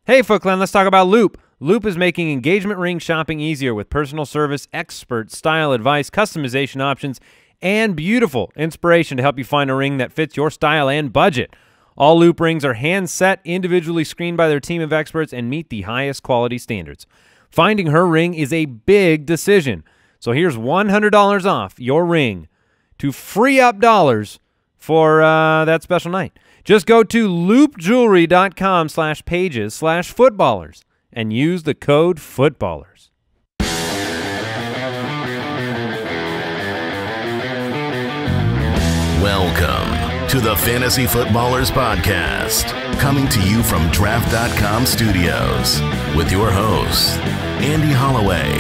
Hey, Foot Clan, let's talk about Loop. Loop is making engagement ring shopping easier with personal service, expert style advice, customization options, and beautiful inspiration to help you find a ring that fits your style and budget. All Loop rings are hand-set, individually screened by their team of experts, and meet the highest quality standards. Finding her ring is a big decision. So here's $100 off your ring to free up dollars for that special night. Just go to loopjewelry.com/pages/footballers and use the code footballers. Welcome to the Fantasy Footballers Podcast, coming to you from Draft.com Studios with your hosts, Andy Holloway,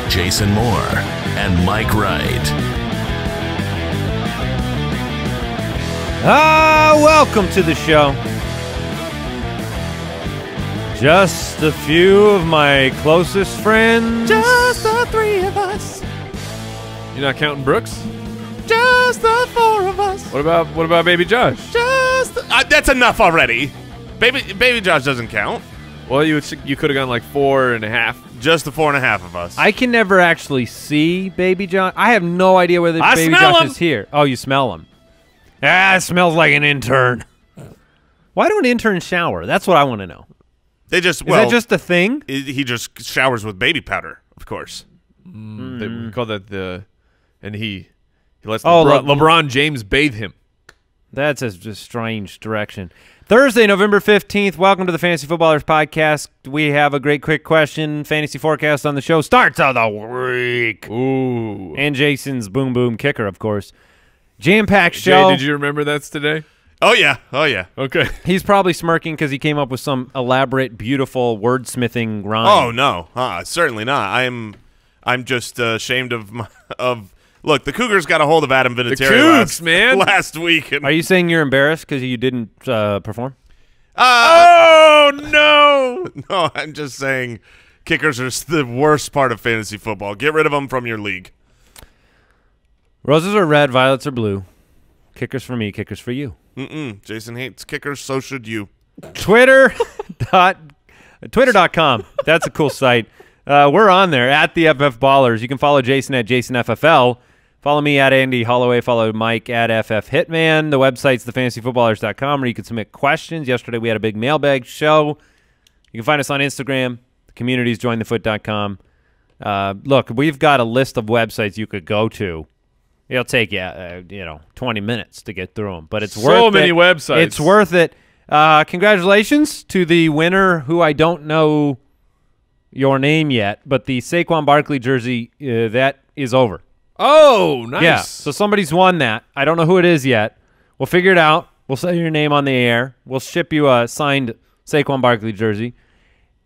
Jason Moore, and Mike Wright. Welcome to the show. Just a few of my closest friends. Just the three of us. You're not counting Brooks? Just the four of us. What about Baby Josh? That's enough already. Baby Josh doesn't count. Well, you could have gone like 4.5. Just the 4.5 of us. I can never actually see Baby Josh. I have no idea whether I Baby smell Josh him. is here. Oh, you smell him. It smells like an intern. Why don't interns shower? That's what I want to know. They just Is that just a thing? he just showers with baby powder, of course. We call that and he lets Oh, LeBron James bathe him. That's a just strange direction. Thursday, November 15th. Welcome to the Fantasy Footballers Podcast. We have a great quick question. Fantasy forecast on the show. Starts of the week. Ooh. And Jason's boom boom kicker, of course. Jam-packed show. Jay, did you remember that's today? Oh yeah. Okay. He's probably smirking because he came up with some elaborate, beautiful wordsmithing rhyme. Oh no, certainly not. I'm just ashamed of Look, the Cougars got a hold of Adam Vinatieri last week. And Are you saying you're embarrassed because you didn't perform? Oh no! No, I'm just saying kickers are the worst part of fantasy football. Get rid of them from your league. Roses are red, violets are blue. Kickers for me, kickers for you. Jason hates kickers, so should you. Twitter.com. That's a cool site. We're on there at the FF Ballers. You can follow Jason at JasonFFL. Follow me at Andy Holloway. Follow Mike at FF Hitman. The website's thefantasyfootballers.com where you can submit questions. Yesterday we had a big mailbag show. You can find us on Instagram. The community's jointhefoot.com. Look, we've got a list of websites you could go to. It'll take you, 20 minutes to get through them, but it's worth it. So many websites. It's worth it. Congratulations to the winner, who I don't know your name yet, but the Saquon Barkley jersey, that is over. Oh, nice. Yeah, so somebody's won that. I don't know who it is yet. We'll figure it out. We'll say your name on the air. We'll ship you a signed Saquon Barkley jersey,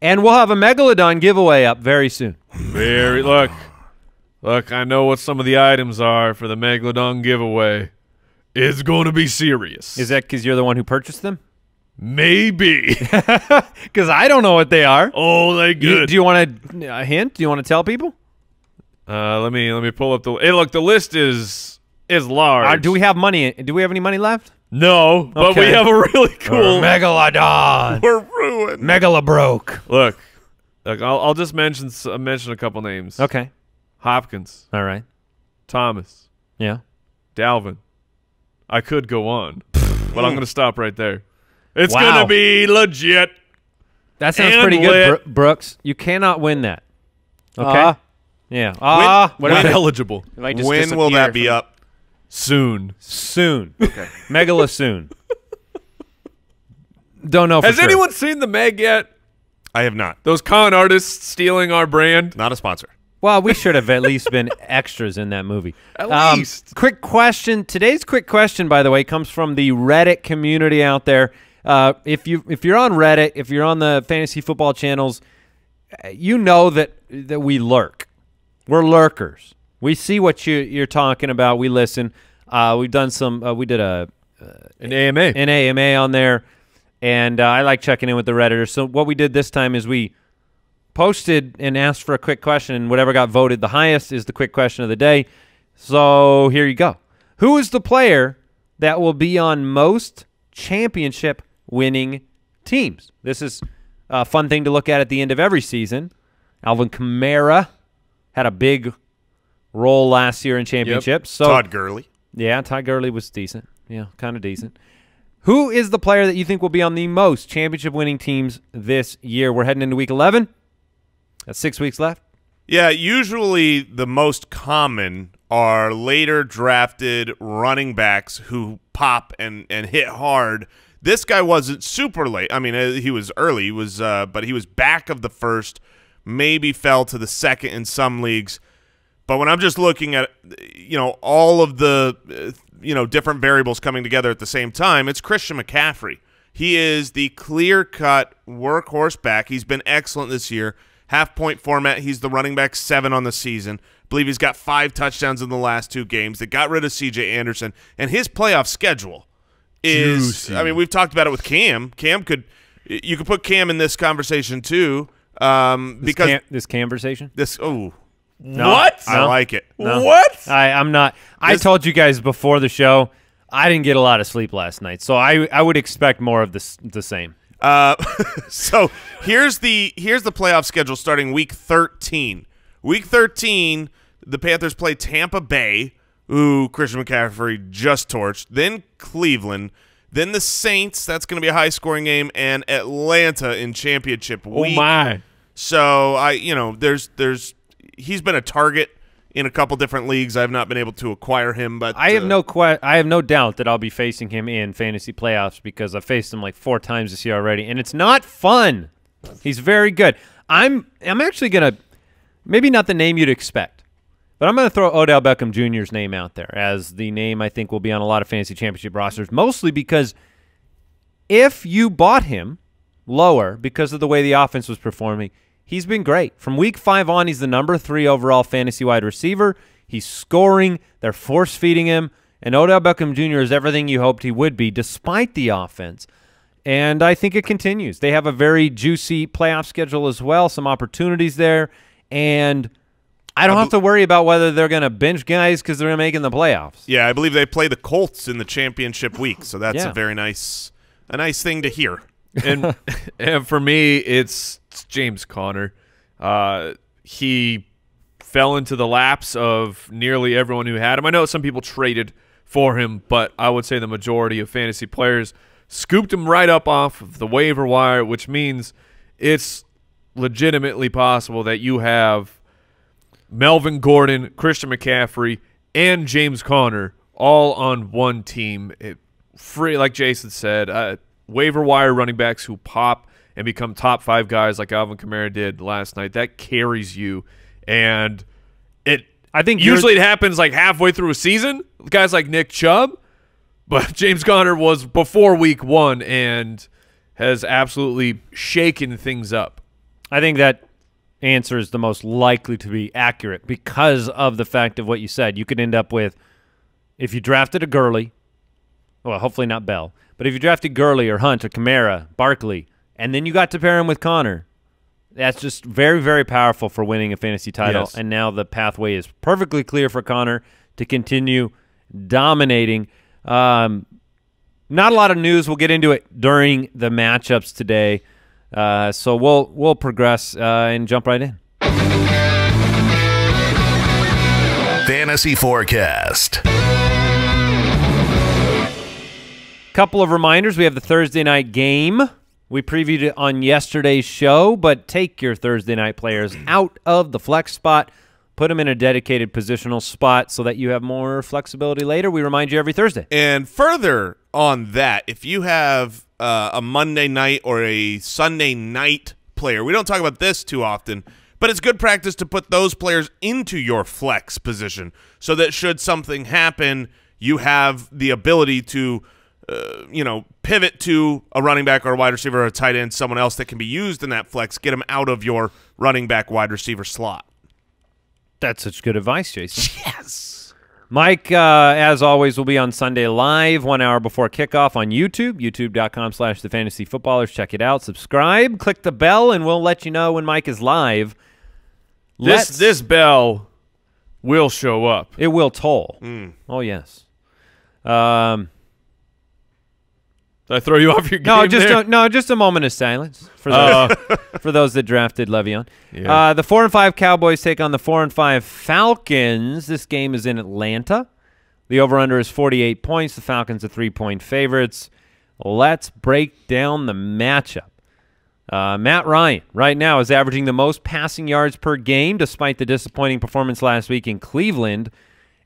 and we'll have a Megalodon giveaway up very soon. Look, I know what some of the items are for the Megalodon giveaway. It's going to be serious. Is that because you're the one who purchased them? Maybe. Because I don't know what they are. Oh, they good. Do you want a hint? Do you want to tell people? Let me pull up the. Hey, look, the list is large. Do we have money? Do we have any money left? No, but Okay. we have a really cool Megalodon. We're ruined. Megalabroke. Look, I'll just mention a couple names. Okay. Hopkins, All right. Thomas, Yeah. Dalvin. I could go on, but I'm going to stop right there. It's Wow. going to be legit. That sounds And pretty good, lit. Brooks. You cannot win that. Okay. Yeah. We're not eligible. When will that be up? Soon. Soon. Okay. Megala soon. Don't know for Has sure. anyone seen the Meg yet? I have not. Those con artists stealing our brand? Not a sponsor. Well, we should have at least been extras in that movie. At least. Quick question. Today's quick question, by the way, comes from the Reddit community out there. If you're on Reddit, if you're on the fantasy football channels, you know that we lurk. We're lurkers. We see what you're talking about. We listen. We've done some. We did an AMA on there, and I like checking in with the Redditors. So what we did this time is we posted and asked for a quick question, and whatever got voted the highest is the quick question of the day. So here you go. Who is the player that will be on most championship winning teams? This is fun thing to look at the end of every season. Alvin Kamara had a big role last year in championships. Yep. So Todd Gurley. Yeah, Todd Gurley was decent. Yeah, kind of decent. Who is the player that you think will be on the most championship-winning teams this year? We're heading into Week 11. That's 6 weeks left. Yeah, usually the most common are later drafted running backs who pop and hit hard. This guy wasn't super late. I mean, he was early. He was, but he was back of the first, maybe fell to the second in some leagues. But when I'm just looking at, all of the, different variables coming together at the same time, it's Christian McCaffrey. He is the clear-cut workhorse back. He's been excellent this year. Half-point format, he's the running back 7 on the season. I believe he's got 5 touchdowns in the last 2 games. They got rid of C.J. Anderson. And his playoff schedule is – I mean, we've talked about it with Cam. You could put Cam in this conversation too because – This conversation? No, what? I like it. No. What? I'm not. I told you guys before the show I didn't get a lot of sleep last night, so I would expect more of the same. So here's the playoff schedule starting Week 13. Week 13, the Panthers play Tampa Bay, who Christian McCaffrey just torched, then Cleveland, then the Saints, that's going to be a high-scoring game, and Atlanta in championship week. Oh, my. So, he's been a target in a couple different leagues. I've not been able to acquire him, but I have no doubt that I'll be facing him in fantasy playoffs because I've faced him like 4 times this year already, and it's not fun. He's very good. I'm actually gonna maybe not the name you'd expect, but I'm gonna throw Odell Beckham Jr.'s name out there as the name I think will be on a lot of fantasy championship rosters, mostly because if you bought him lower because of the way the offense was performing, he's been great. From Week 5 on, he's the number 3 overall fantasy wide receiver. He's scoring. They're force-feeding him. And Odell Beckham Jr. is everything you hoped he would be, despite the offense. And I think it continues. They have a very juicy playoff schedule as well, some opportunities there. And I don't have to worry about whether they're going to bench guys because they're making the playoffs. Yeah, I believe they play the Colts in the championship week, so that's a very nice thing to hear. And for me, it's James Conner. He fell into the laps of nearly everyone who had him. I know some people traded for him, but I would say the majority of fantasy players scooped him right up off of the waiver wire, which means it's legitimately possible that you have Melvin Gordon, Christian McCaffrey, and James Conner all on one team. Free, like Jason said, waiver wire running backs who pop and become top 5 guys like Alvin Kamara did last night. That carries you, and I think usually it happens like halfway through a season. Guys like Nick Chubb, but James Conner was before Week 1 and has absolutely shaken things up. I think that answer is the most likely to be accurate because of the fact of what you said. You could end up with, if you drafted a Gurley, well, hopefully not Bell, but if you drafted Gurley or Hunt or Kamara, Barkley, and then you got to pair him with Conner, that's just very, very powerful for winning a fantasy title. Yes. And now the pathway is perfectly clear for Conner to continue dominating. Not a lot of news. We'll get into it during the matchups today. So we'll progress and jump right in. Fantasy Forecast. Couple of reminders. We have the Thursday night game. We previewed it on yesterday's show, but take your Thursday night players out of the flex spot, put them in a dedicated positional spot so that you have more flexibility later. We remind you every Thursday. And further on that, if you have a Monday night or a Sunday night player, we don't talk about this too often, but it's good practice to put those players into your flex position so that should something happen, you have the ability to pivot to a running back or a wide receiver or a tight end, someone else that can be used in that flex, get them out of your running back wide receiver slot. That's such good advice, Jason. Yes. Mike, as always, will be on Sunday live 1 hour before kickoff on YouTube, youtube.com/thefantasyfootballers. Check it out. Subscribe, click the bell, and we'll let you know when Mike is live. This bell will show up. It will toll. Oh, yes. Did I throw you off your game? Just a moment of silence for those, for those that drafted Le'Veon. Yeah. The 4-5 Cowboys take on the 4-5 Falcons. This game is in Atlanta. The over-under is 48 points. The Falcons are 3-point favorites. Let's break down the matchup. Matt Ryan right now is averaging the most passing yards per game despite the disappointing performance last week in Cleveland.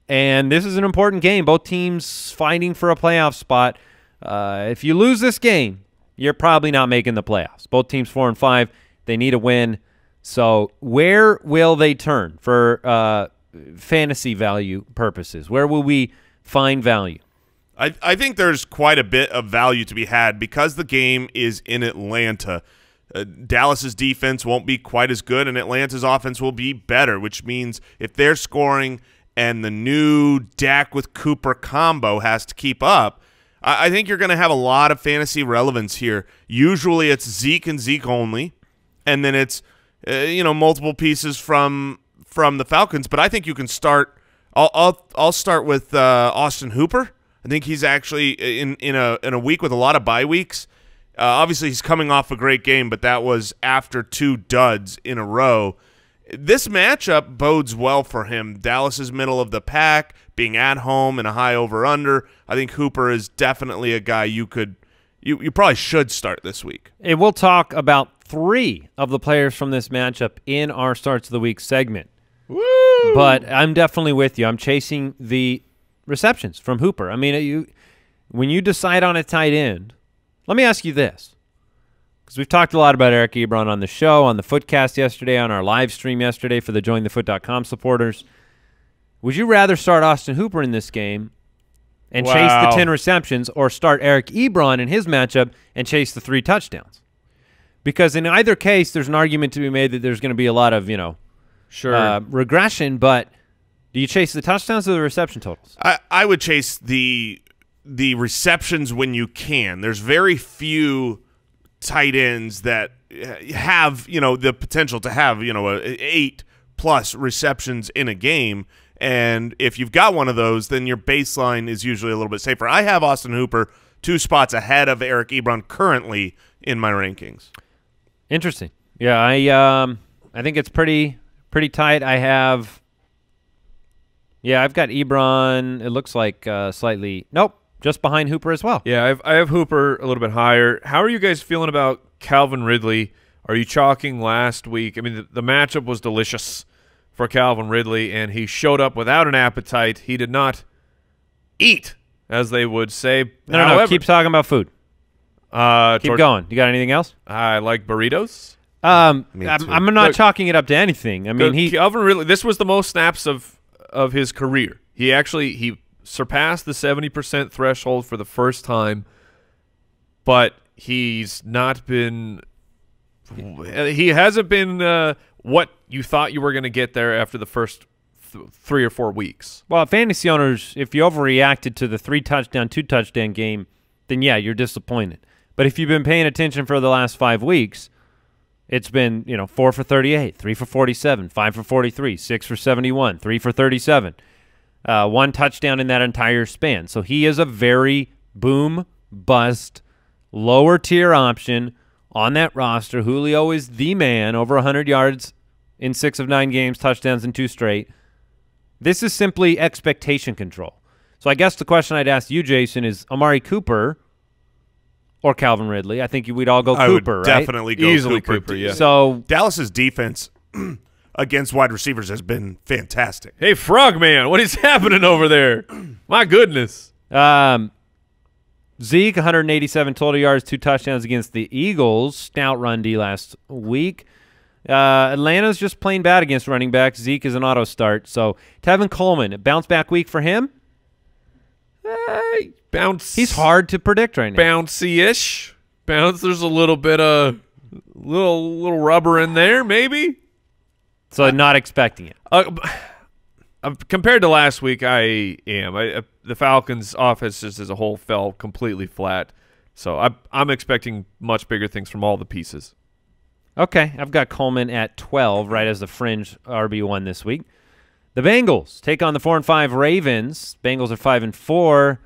And this is an important game. Both teams fighting for a playoff spot. If you lose this game, you're probably not making the playoffs. Both teams 4-5. They need a win. So where will they turn for fantasy value purposes? Where will we find value? I think there's quite a bit of value to be had because the game is in Atlanta. Dallas's defense won't be quite as good, and Atlanta's offense will be better, which means if they're scoring and the new Dak with Cooper combo has to keep up, I think you're going to have a lot of fantasy relevance here. Usually it's Zeke and Zeke only, and then it's multiple pieces from the Falcons. But I think you can start. I'll start with Austin Hooper. I think he's actually in a week with a lot of bye weeks. Obviously, he's coming off a great game, but that was after 2 duds in a row. This matchup bodes well for him. Dallas is middle of the pack, being at home and a high over-under. I think Hooper is definitely a guy you probably should start this week. And we'll talk about 3 of the players from this matchup in our Starts of the Week segment. Woo! But I'm definitely with you. I'm chasing the receptions from Hooper. I mean, when you decide on a tight end, let me ask you this. Because we've talked a lot about Eric Ebron on the show, on the Footcast yesterday, on our live stream yesterday for the JoinTheFoot.com supporters. Would you rather start Austin Hooper in this game and chase the 10 receptions, or start Eric Ebron in his matchup and chase the 3 touchdowns? Because in either case, there's an argument to be made that there's going to be a lot of, regression, but do you chase the touchdowns or the reception totals? I would chase the receptions when you can. There's very few tight ends that have the potential to have 8+ receptions in a game, and if you've got one of those, then your baseline is usually a little bit safer. I have Austin Hooper 2 spots ahead of Eric Ebron currently in my rankings. Interesting. Yeah, I think it's pretty tight. I've got Ebron. It looks like slightly just behind Hooper as well. Yeah, I have Hooper a little bit higher. How are you guys feeling about Calvin Ridley? Are you chalking last week? I mean, the matchup was delicious for Calvin Ridley, and he showed up without an appetite. He did not eat, as they would say. No, keep talking about food. Keep going. You got anything else? I like burritos. I'm not chalking it up to anything. I mean, Calvin Ridley, this was the most snaps of his career. He surpassed the 70% threshold for the first time, but he's not been – he hasn't been what you thought you were going to get there after the first 3 or 4 weeks. Well, fantasy owners, if you overreacted to the 3-touchdown, 2-touchdown game, then, yeah, you're disappointed. But if you've been paying attention for the last 5 weeks, it's been 4 for 38, 3 for 47, 5 for 43, 6 for 71, 3 for 37. 1 touchdown in that entire span. So he is a very boom, bust, lower tier option on that roster. Julio is the man, over 100 yards in 6 of 9 games, touchdowns in 2 straight. This is simply expectation control. So I guess the question I'd ask you, Jason, is Amari Cooper or Calvin Ridley? I think we'd all go Cooper, right? Definitely go Easily Cooper. Yeah. So Dallas's defense against wide receivers has been fantastic. Hey, Frogman, what is happening over there? My goodness. Zeke, 187 total yards, 2 touchdowns against the Eagles. Stout run D last week. Atlanta's just plain bad against running backs. Zeke is an auto start. So Tevin Coleman, a bounce back week for him? Bounce. He's hard to predict right now. Bouncy-ish. Bounce. There's a little bit of little rubber in there, maybe. So not expecting it. Compared to last week, I am. The Falcons' offense just as a whole fell completely flat. So I'm expecting much bigger things from all the pieces. Okay, I've got Coleman at 12, right as the fringe RB1 this week. The Bengals take on the 4-5 Ravens. Bengals are 5-4.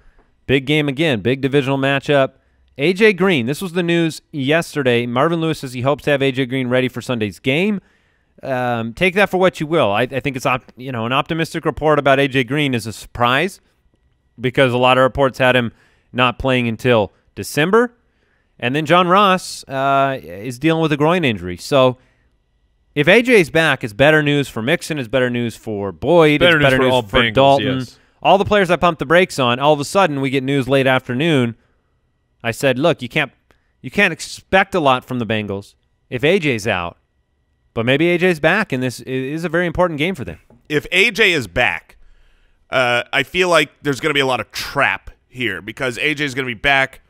Big game again, big divisional matchup. A.J. Green, this was the news yesterday. Marvin Lewis says he hopes to have A.J. Green ready for Sunday's game. Take that for what you will. I think it's an optimistic report about A.J. Green is a surprise because a lot of reports had him not playing until December. And then John Ross is dealing with a groin injury. So if A.J.'s back, it's better news for Mixon, it's better news for Boyd, it's better news for Bengals, Dalton. yes. All the players I pumped the brakes on, all of a sudden we get news late afternoon. I said, look, you can't expect a lot from the Bengals if A.J.'s out. But maybe A.J.'s back, and this is a very important game for them. If A.J. is back, I feel like there's going to be a lot of trap here because A.J. is going to be back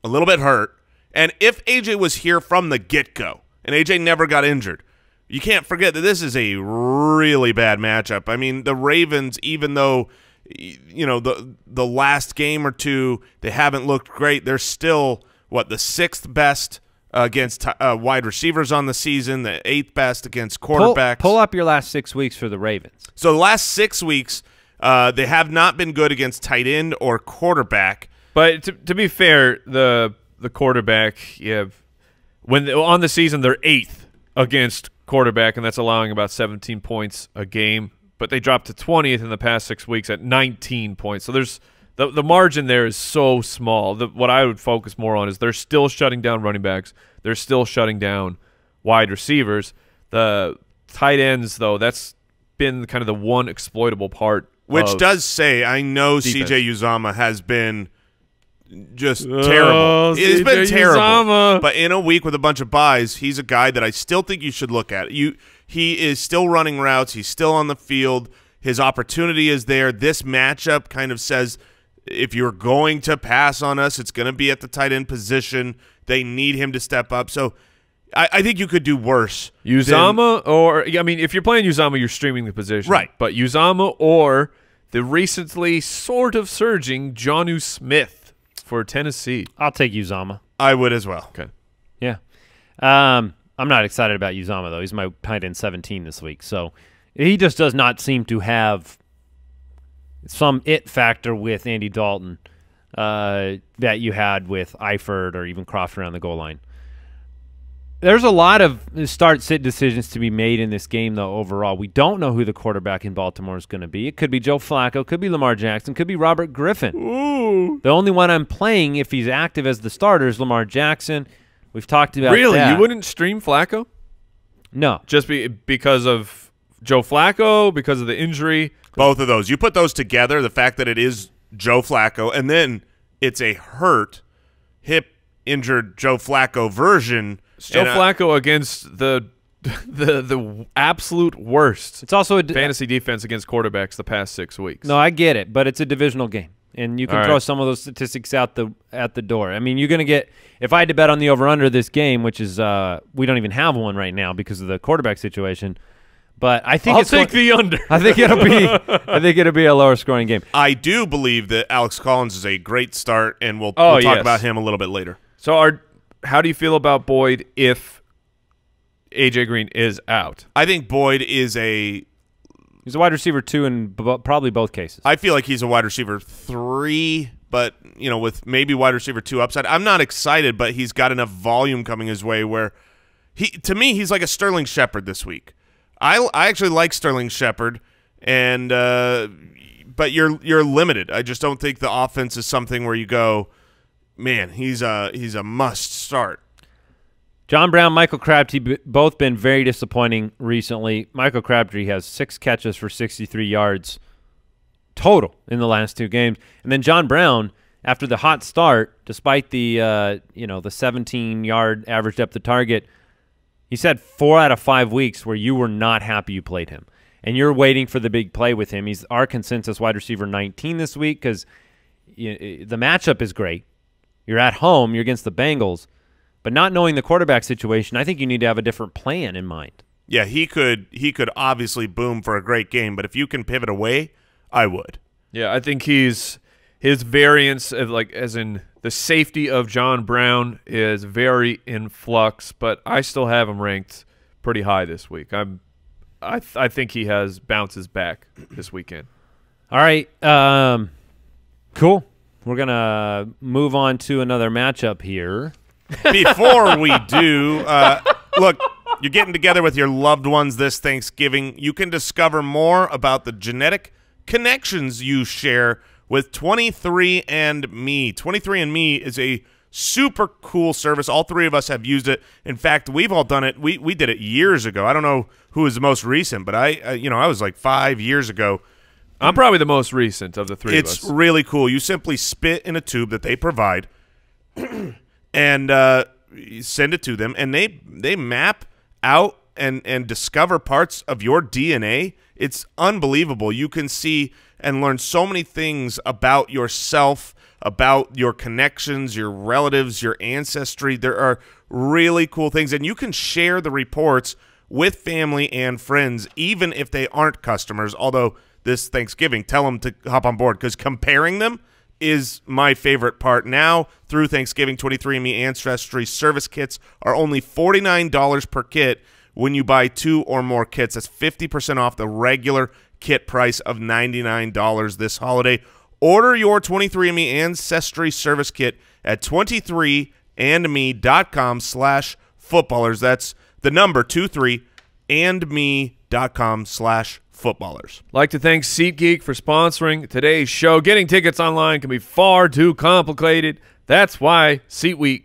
a little bit hurt. And if A.J. was here from the get-go and A.J. never got injured, you can't forget that this is a really bad matchup. I mean, the Ravens, even though the last game or two they haven't looked great, they're still, the 6th best against wide receivers on the season, the 8th best against quarterbacks. Pull up your last 6 weeks for the Ravens. So the last 6 weeks, they have not been good against tight end or quarterback. But to be fair, the quarterback, on the season they're 8th against quarterback, and that's allowing about 17 points a game. But they dropped to 20th in the past 6 weeks at 19 points. So there's the margin there is so small. What I would focus more on is they're still shutting down running backs. They're still shutting down wide receivers. The tight ends, though, that's been kind of the one exploitable part. Which does say, I know C.J. Uzomah has been just terrible. It's been terrible. Uzomah. But in a week with a bunch of buys, he's a guy that I still think you should look at. He is still running routes. He's still on the field. His opportunity is there. This matchup kind of says if you're going to pass on us, it's going to be at the tight end position. They need him to step up. So I think you could do worse. Uzomah if you're playing Uzomah, you're streaming the position. Right. But Uzomah or the recently sort of surging Jonnu Smith for Tennessee. I'll take Uzomah. I would as well. Okay. Yeah. I'm not excited about Uzomah, though. He's my tight end 17 this week. So he just does not seem to have some it factor with Andy Dalton that you had with Eifert or even Croft around the goal line. There's a lot of start-sit decisions to be made in this game, though, overall. We don't know who the quarterback in Baltimore is going to be. It could be Joe Flacco, could be Lamar Jackson, could be Robert Griffin. Ooh. The only one I'm playing, if he's active as the starter, is Lamar Jackson. We've talked about Really? that. You wouldn't stream Flacco? No. Just because of Joe Flacco, because of the injury? Both of those. You put those together, the fact that it is Joe Flacco, and then it's a hurt, hip-injured Joe Flacco version. Joe Flacco against the absolute worst. It's also a fantasy defense against quarterbacks the past 6 weeks. No, I get it, but it's a divisional game, and you can throw some of those statistics at the door. I mean, you're going to get – if I had to bet on the over-under this game, which is we don't even have one right now because of the quarterback situation, but I think I'll take the under. I think it'll be a lower scoring game. I do believe that Alex Collins is a great start, and we'll talk about him a little bit later. So how do you feel about Boyd if A.J. Green is out? I think Boyd is he's a wide receiver 2 in probably both cases. I feel like he's a wide receiver 3, but with maybe wide receiver 2 upside. I'm not excited, but he's got enough volume coming his way where to me he's like a Sterling Shepard this week. I actually like Sterling Shepard, and but you're limited. I just don't think the offense is something where you go, man, he's a must start. John Brown, Michael Crabtree, both been very disappointing recently. Michael Crabtree has 6 catches for 63 yards total in the last 2 games. And then John Brown, after the hot start, despite the the 17-yard average depth of target, he's had 4 out of 5 weeks where you were not happy you played him. And you're waiting for the big play with him. He's our consensus wide receiver 19 this week because the matchup is great. You're at home. You're against the Bengals. But not knowing the quarterback situation, I think you need to have a different plan in mind. Yeah, he could obviously boom for a great game, but if you can pivot away, I would. Yeah, I think his variance of as in the safety of John Brown is very in flux, but I still have him ranked pretty high this week. I think he bounces back this weekend. All right, cool. We're going to move on to another matchup here. Before we do, look, you're getting together with your loved ones this Thanksgiving. You can discover more about the genetic connections you share with 23andMe. 23andMe is a super cool service. All three of us have used it. In fact, we've all done it. We did it years ago. I don't know who was the most recent, but I was like 5 years ago. I'm probably the most recent of the three of us. It's really cool. You simply spit in a tube that they provide and send it to them, and they map out and discover parts of your DNA. It's unbelievable. You can see and learn so many things about yourself, about your connections, your relatives, your ancestry. There are really cool things, and you can share the reports with family and friends, even if they aren't customers, although this Thanksgiving, tell them to hop on board, because comparing them is my favorite part. Now, through Thanksgiving, 23andMe Ancestry service kits are only $49 per kit when you buy 2 or more kits. That's 50% off the regular kit price of $99 this holiday. Order your 23andMe Ancestry service kit at 23andme.com/footballers. That's the number 23andme.com/footballers. Like to thank SeatGeek for sponsoring today's show. Getting tickets online can be far too complicated. That's why SeatGeek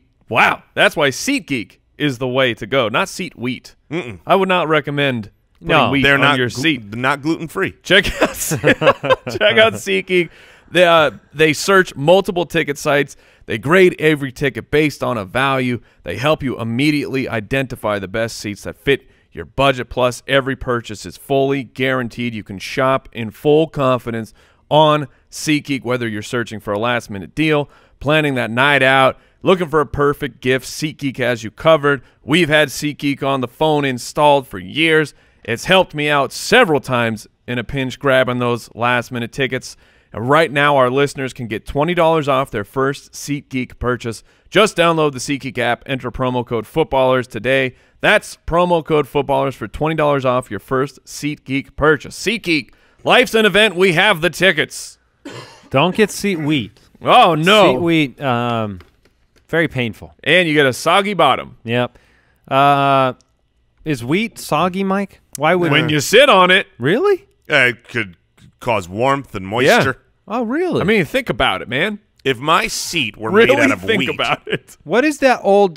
is the way to go, not Seat Wheat. I would not recommend putting wheat they're on your seat. Not gluten-free. Check out SeatGeek. They search multiple ticket sites. They grade every ticket based on a value. They help you immediately identify the best seats that fit your budget. Plus, every purchase is fully guaranteed. You can shop in full confidence on SeatGeek, whether you're searching for a last-minute deal, planning that night out, looking for a perfect gift. SeatGeek has you covered. We've had SeatGeek on the phone installed for years. It's helped me out several times in a pinch grabbing those last-minute tickets. And right now, our listeners can get $20 off their first SeatGeek purchase. Just download the SeatGeek app, enter promo code FOOTBALLERS today. That's promo code FOOTBALLERS for $20 off your first SeatGeek purchase. SeatGeek, life's an event. We have the tickets. Don't get Seat Wheat. Oh, no. Seat Wheat, very painful. And you get a soggy bottom. Yep. Is wheat soggy, Mike? Why would When you sit on it. Really? It could cause warmth and moisture. Oh, really? I mean, think about it, man. If my seat were Really made out of think wheat, about it. What is that old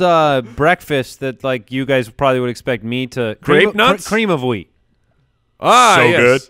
breakfast that like you guys probably would expect me to Grape nuts? Cream of wheat. Ah, So yes. good.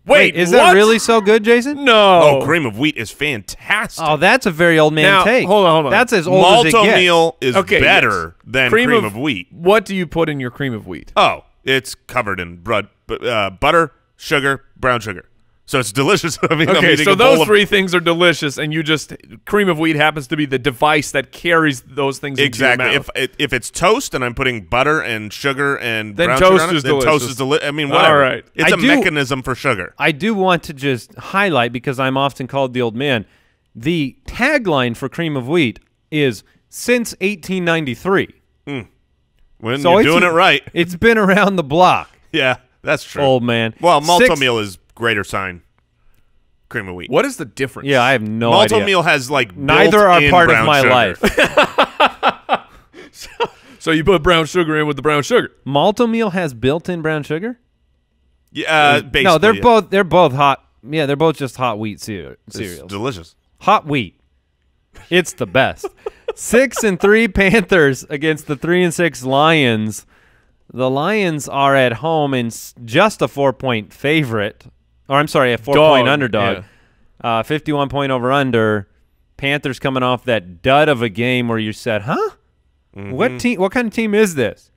Wait, is what? that really so good, Jason? No. Oh, cream of wheat is fantastic. Oh, that's a very old man Now, take. hold on. That's as old as it Malto gets. meal is Okay, better yes. than cream of wheat. What do you put in your cream of wheat? Oh, it's covered in butter, sugar, brown sugar. So it's delicious. I mean, I'm Okay, eating so a bowl those of- three things are delicious, and you just cream of wheat happens to be the device that carries those things Exactly. into your mouth. If it's toast and I'm putting butter and sugar and Then brown toast sugar on is it, then toast delicious. is delicious. I mean, whatever. All right. It's I a do- mechanism for sugar. I do want to just highlight, because I'm often called the old man, the tagline for cream of wheat is since 1893. When So you're it's- doing it right. It's been around the block, Yeah, that's true. old man. Well, malto Six- meal is greater sign. Cream of wheat. What is the difference? Yeah, I have no Malto idea. meal has like Neither are built-in part of brown my sugar. life. So you put brown sugar in with the brown sugar. Malto meal has built-in brown sugar? Yeah, basically. No, they're yeah. both hot. Yeah, they're both just hot wheat cereals. It's delicious. Hot wheat. It's the best. 6-3 Panthers against the 3-6 Lions. The Lions are at home and just a 4-point favorite. Or I'm sorry, a 4-point underdog. 51-point over-under. Panthers coming off that dud of a game where you said, huh? What kind of team is this?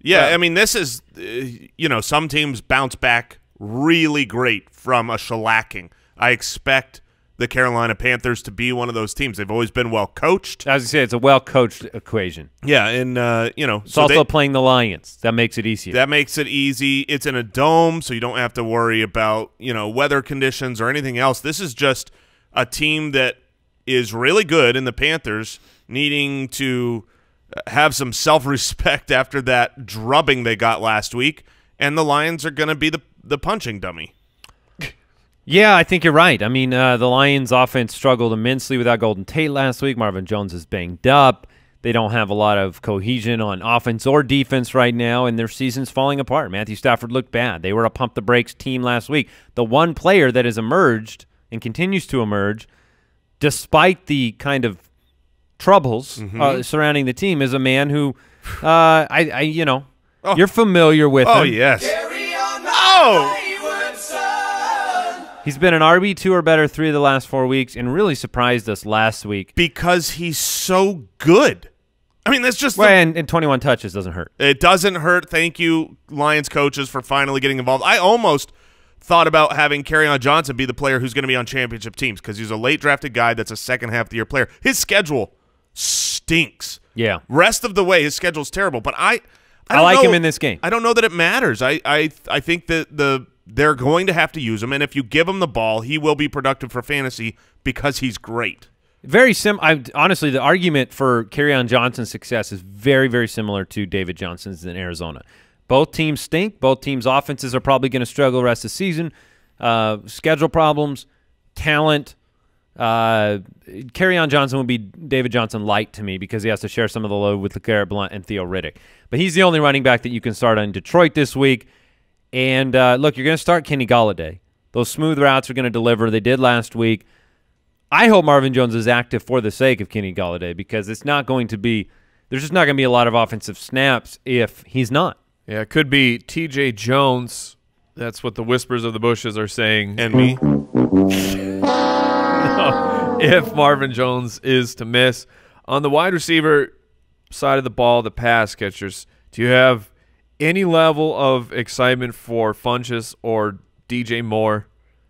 Yeah, I mean, this is, some teams bounce back really great from a shellacking. I expect the Carolina Panthers to be one of those teams. They've always been well coached. As you say, it's a well-coached equation. Yeah, and, It's also playing the Lions. That makes it easier. That makes it easy. It's in a dome, so you don't have to worry about, weather conditions or anything else. This is just a team that is really good, and the Panthers needing to have some self-respect after that drubbing they got last week, and the Lions are going to be the punching dummy. Yeah, I think you're right. I mean, the Lions' offense struggled immensely without Golden Tate last week. Marvin Jones is banged up. They don't have a lot of cohesion on offense or defense right now, and their season's falling apart. Matthew Stafford looked bad. They were a pump-the-brakes team last week. The one player that has emerged and continues to emerge, despite the kind of troubles surrounding the team, is a man who, you're familiar with him. Oh, yes. He's been an RB2 or better 3 of the last 4 weeks and really surprised us last week. Because he's so good. I mean, that's just and 21 touches doesn't hurt. It doesn't hurt. Thank you, Lions coaches, for finally getting involved. I almost thought about having Kerryon Johnson be the player who's going to be on championship teams because he's a late drafted guy that's a second half of the year player. His schedule stinks. Yeah. Rest of the way, his schedule's terrible. But I like him in this game. I don't know that it matters. I think that they're going to have to use him, and if you give him the ball, he will be productive for fantasy because he's great. Very honestly, the argument for Kerryon Johnson's success is very, very similar to David Johnson's in Arizona. Both teams stink. Both teams' offenses are probably going to struggle the rest of the season. Schedule problems, talent. Kerryon Johnson would be David Johnson light to me because he has to share some of the load with LeGarrette Blount and Theo Riddick. But he's the only running back that you can start on Detroit this week. And, look, you're going to start Kenny Golladay. Those smooth routes are going to deliver. They did last week. I hope Marvin Jones is active for the sake of Kenny Golladay because it's not going to be – there's just not going to be a lot of offensive snaps if he's not. Yeah, it could be T.J. Jones. That's what the whispers of the bushes are saying. And me. If Marvin Jones is to miss. On the wide receiver side of the ball, the pass catchers, do you have any level of excitement for Funchess or DJ Moore?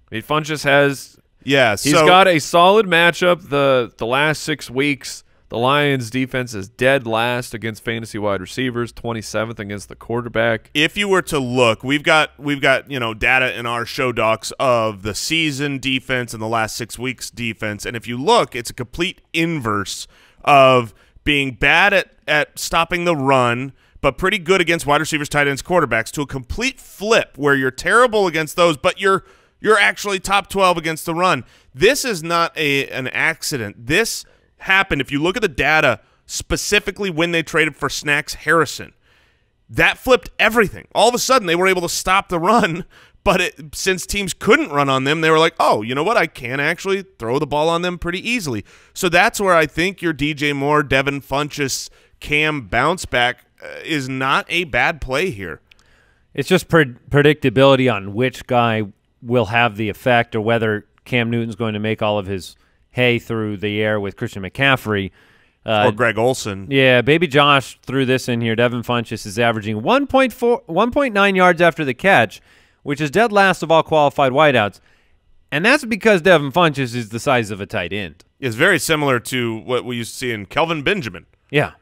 I mean, Funchess has he's got a solid matchup. The last 6 weeks, the Lions' defense is dead last against fantasy wide receivers, 27th against the quarterback. If you were to look, we've got data in our show docs of the season defense and the last 6 weeks defense, and if you look, it's a complete inverse of being bad at stopping the run, but pretty good against wide receivers, tight ends, quarterbacks, to a complete flip where you're terrible against those, but you're actually top 12 against the run. This is not an accident. This happened. If you look at the data, specifically when they traded for Snacks Harrison, that flipped everything. All of a sudden, they were able to stop the run, but since teams couldn't run on them, they were like, oh, you know what? I can actually throw the ball on them pretty easily. So that's where I think your DJ Moore, Devin Funchess, Cam bounce back is not a bad play here. It's just predictability on which guy will have the effect or whether Cam Newton's going to make all of his hay through the air with Christian McCaffrey. Or Greg Olsen. Yeah, Baby Josh threw this in here. Devin Funchess is averaging 1.9 yards after the catch, which is dead last of all qualified wideouts. And that's because Devin Funchess is the size of a tight end. It's very similar to what we used to see in Kelvin Benjamin. Yeah.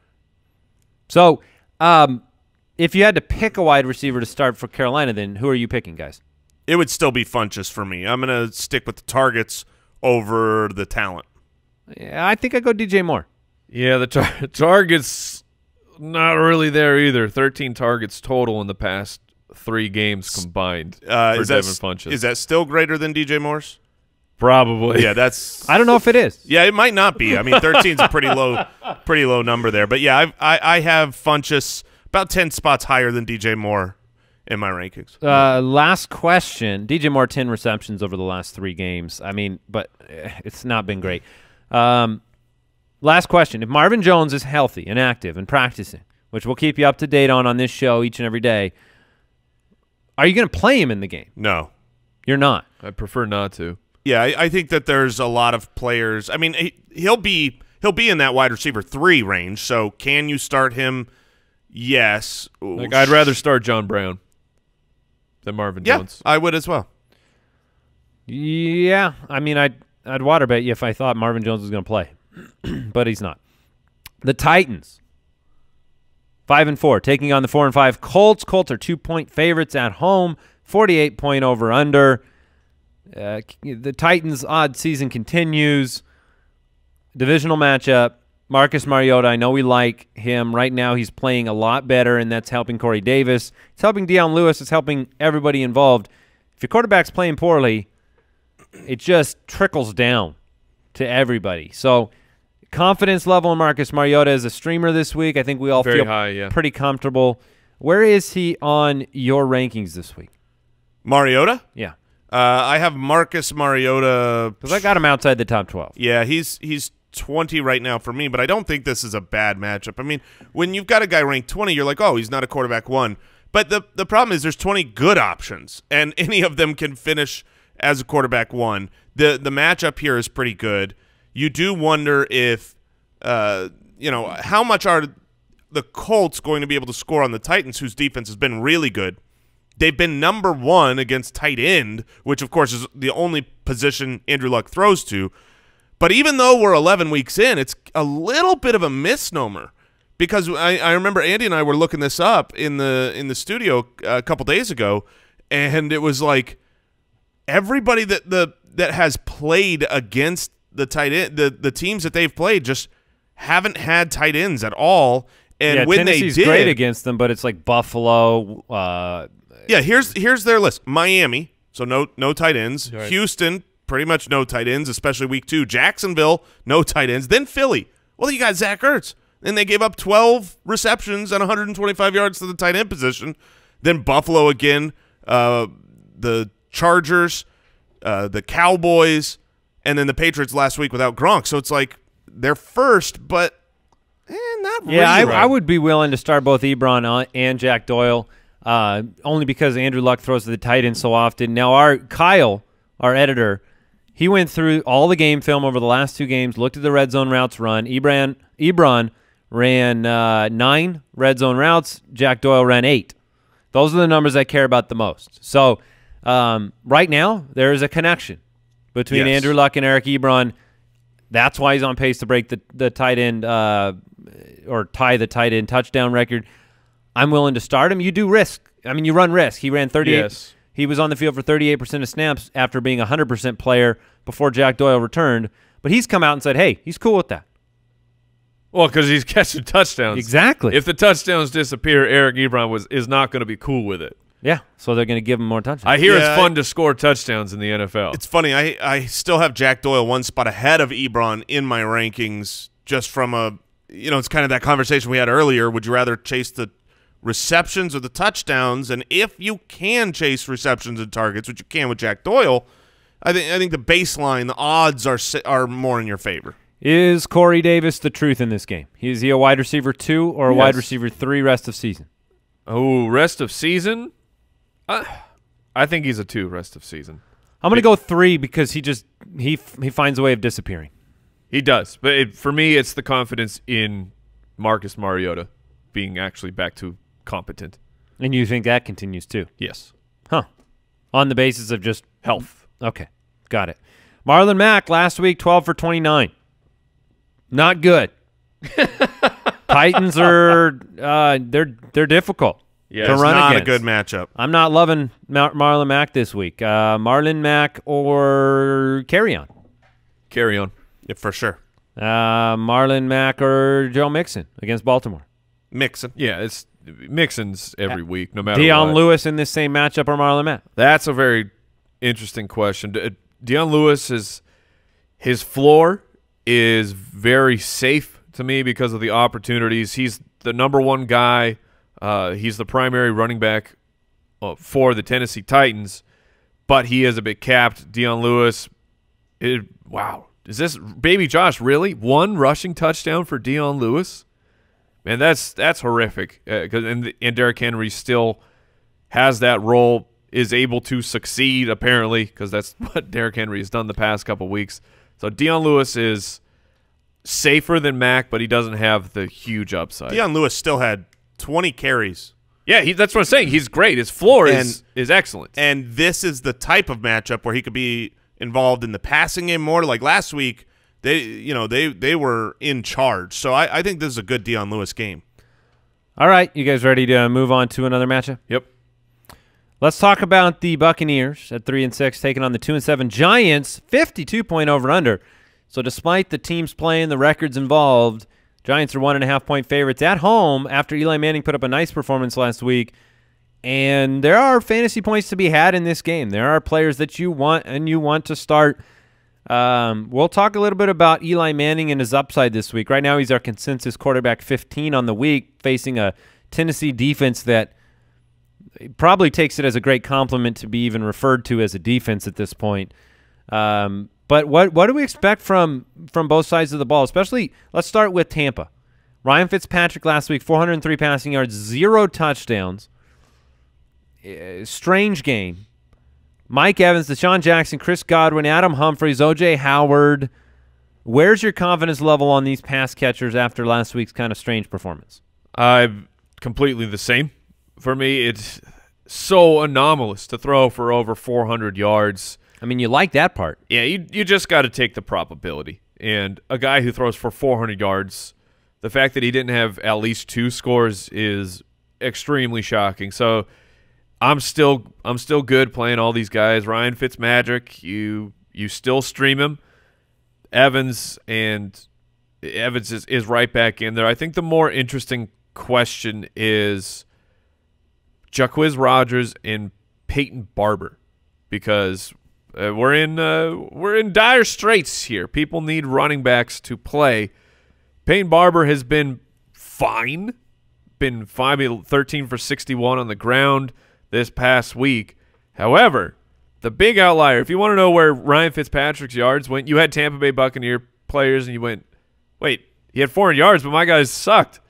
So if you had to pick a wide receiver to start for Carolina, then who are you picking, guys? It would still be Funchess for me. I'm going to stick with the targets over the talent. Yeah, I think I go DJ Moore. Yeah, the targets not really there either. 13 targets total in the past 3 games combined for Devin Funchess. Is that still greater than DJ Moore's? Probably. Yeah, that's. I don't know if it is. Yeah, it might not be. I mean, 13 is a pretty low number there. But yeah, I have Funchess about 10 spots higher than DJ Moore in my rankings. Last question. DJ Moore, 10 receptions over the last 3 games. I mean, but it's not been great. Last question. If Marvin Jones is healthy and active and practicing, which we'll keep you up to date on this show each and every day, are you going to play him in the game? No. You're not? I prefer not to. Yeah, I think that there's a lot of players. I mean, he'll be in that wide receiver 3 range, so can you start him? Yes. Like, I'd rather start John Brown than Marvin Jones. I would as well. Yeah, I mean, I'd water bet you if I thought Marvin Jones was going to play, but he's not. The Titans, 5-4, taking on the 4-5 Colts. Colts are 2-point favorites at home, 48-point over/under. The Titans' odd season continues. Divisional matchup. Marcus Mariota, I know we like him. Right now he's playing a lot better, and that's helping Corey Davis. It's helping Deion Lewis. It's helping everybody involved. If your quarterback's playing poorly, it just trickles down to everybody. So confidence level in Marcus Mariota as a streamer this week, I think we all Very feel high, yeah. pretty comfortable. Where is he on your rankings this week? Mariota? Yeah. I have Marcus Mariota. Because I got him outside the top 12. Yeah, he's 20 right now for me, but I don't think this is a bad matchup. I mean, when you've got a guy ranked 20, you're like, oh, he's not a quarterback 1. But the problem is there's 20 good options, and any of them can finish as a quarterback 1. The matchup here is pretty good. You do wonder if, how much are the Colts going to be able to score on the Titans, whose defense has been really good. They've been number 1 against tight end, which, of course, is the only position Andrew Luck throws to. But even though we're 11 weeks in, it's a little bit of a misnomer because I remember Andy and I were looking this up in the studio a couple days ago, and it was like everybody that has played against the tight end, the teams that they've played just haven't had tight ends at all. And yeah, when Tennessee's they did, great against them, but it's like Buffalo. Yeah, here's their list. Miami, so no tight ends. Right. Houston, pretty much no tight ends, especially week 2. Jacksonville, no tight ends. Then Philly. Well, you got Zach Ertz. And they gave up 12 receptions and 125 yards to the tight end position. Then Buffalo again, the Chargers, the Cowboys, and then the Patriots last week without Gronk. So it's like they're first, but not really. Yeah, I would be willing to start both Ebron and Jack Doyle. Only because Andrew Luck throws to the tight end so often. Now, Kyle, our editor, he went through all the game film over the last 2 games, looked at the red zone routes run. Ebron ran 9 red zone routes. Jack Doyle ran 8. Those are the numbers I care about the most. So right now, there is a connection between Andrew Luck and Eric Ebron. That's why he's on pace to break the tight end or tie the tight end touchdown record. I'm willing to start him. You do risk. I mean, you run risk. He ran 38. Yes. He was on the field for 38% of snaps after being a 100% player before Jack Doyle returned. But he's come out and said, hey, he's cool with that. Well, because he's catching touchdowns. Exactly. If the touchdowns disappear, Eric Ebron is not going to be cool with it. Yeah, so they're going to give him more touchdowns. I hear it's fun to score touchdowns in the NFL. It's funny. I still have Jack Doyle 1 spot ahead of Ebron in my rankings just from it's kind of that conversation we had earlier. Would you rather chase the receptions or the touchdowns? And if you can chase receptions and targets, which you can with Jack Doyle, I think the baseline, the odds are more in your favor. Is Corey Davis the truth in this game? Is he a wide receiver 2 or a wide receiver 3 rest of season? Oh, rest of season? I think he's a 2 rest of season. I'm going to go 3 because he finds a way of disappearing. He does. But for me, it's the confidence in Marcus Mariota being actually back to competent. And you think that continues too? Yes. Huh. On the basis of just Health. Okay. Got it. Marlon Mack last week, 12 for 29. Not good. Titans are they're difficult to It's run not against. a good matchup. I'm not loving Marlon Mack this week. Marlon Mack or Kerryon? Kerryon. Yeah, for sure. Marlon Mack or Joe Mixon against Baltimore? Mixon. Yeah, it's Mixon's every week, no matter Deion what. Lewis in this same matchup or Marlon Mack? That's a very interesting question. Deion Lewis his floor is very safe to me because of the opportunities. He's the #1 guy. He's the primary running back for the Tennessee Titans, but he is a bit capped. Deion Lewis, wow. Is this Baby Josh really? 1 rushing touchdown for Deion Lewis? Man, that's horrific. And Derrick Henry still has that role, is able to succeed apparently, because that's what Derrick Henry has done the past couple weeks. So Deion Lewis is safer than Mack, but he doesn't have the huge upside. Deion Lewis still had 20 carries. Yeah, that's what I'm saying. He's great. His floor is excellent. And this is the type of matchup where he could be involved in the passing game more. Like last week, they were in charge. So I think this is a good Deion Lewis game. All right, you guys ready to move on to another matchup? Yep. Let's talk about the Buccaneers at 3-6 taking on the 2-7 Giants, 52-point over/under. So despite the teams playing, the records involved, Giants are 1.5-point favorites at home after Eli Manning put up a nice performance last week. And there are fantasy points to be had in this game. There are players that you want and you want to start. We'll talk a little bit about Eli Manning and his upside this week. Right now he's our consensus quarterback 15 on the week, facing a Tennessee defense that probably takes it as a great compliment to be even referred to as a defense at this point. But what do we expect from both sides of the ball? Especially, let's start with Tampa. Ryan Fitzpatrick last week, 403 passing yards, 0 touchdowns. Strange game. Mike Evans, Deshaun Jackson, Chris Godwin, Adam Humphries, O.J. Howard. Where's your confidence level on these pass catchers after last week's kind of strange performance? I'm completely the same. For me, it's so anomalous to throw for over 400 yards. I mean, you like that part. Yeah, you just got to take the probability. And a guy who throws for 400 yards, the fact that he didn't have at least 2 scores is extremely shocking. So I'm still good playing all these guys. Ryan Fitzmagic, you still stream him. Evans is right back in there. I think the more interesting question is Jacquizz Rodgers and Peyton Barber, because we're in dire straits here. People need running backs to play. Peyton Barber has been fine, 13 for 61 on the ground this past week. However, the big outlier, if you want to know where Ryan Fitzpatrick's yards went, you had Tampa Bay Buccaneer players and you went, wait, he had 400 yards, but my guys sucked.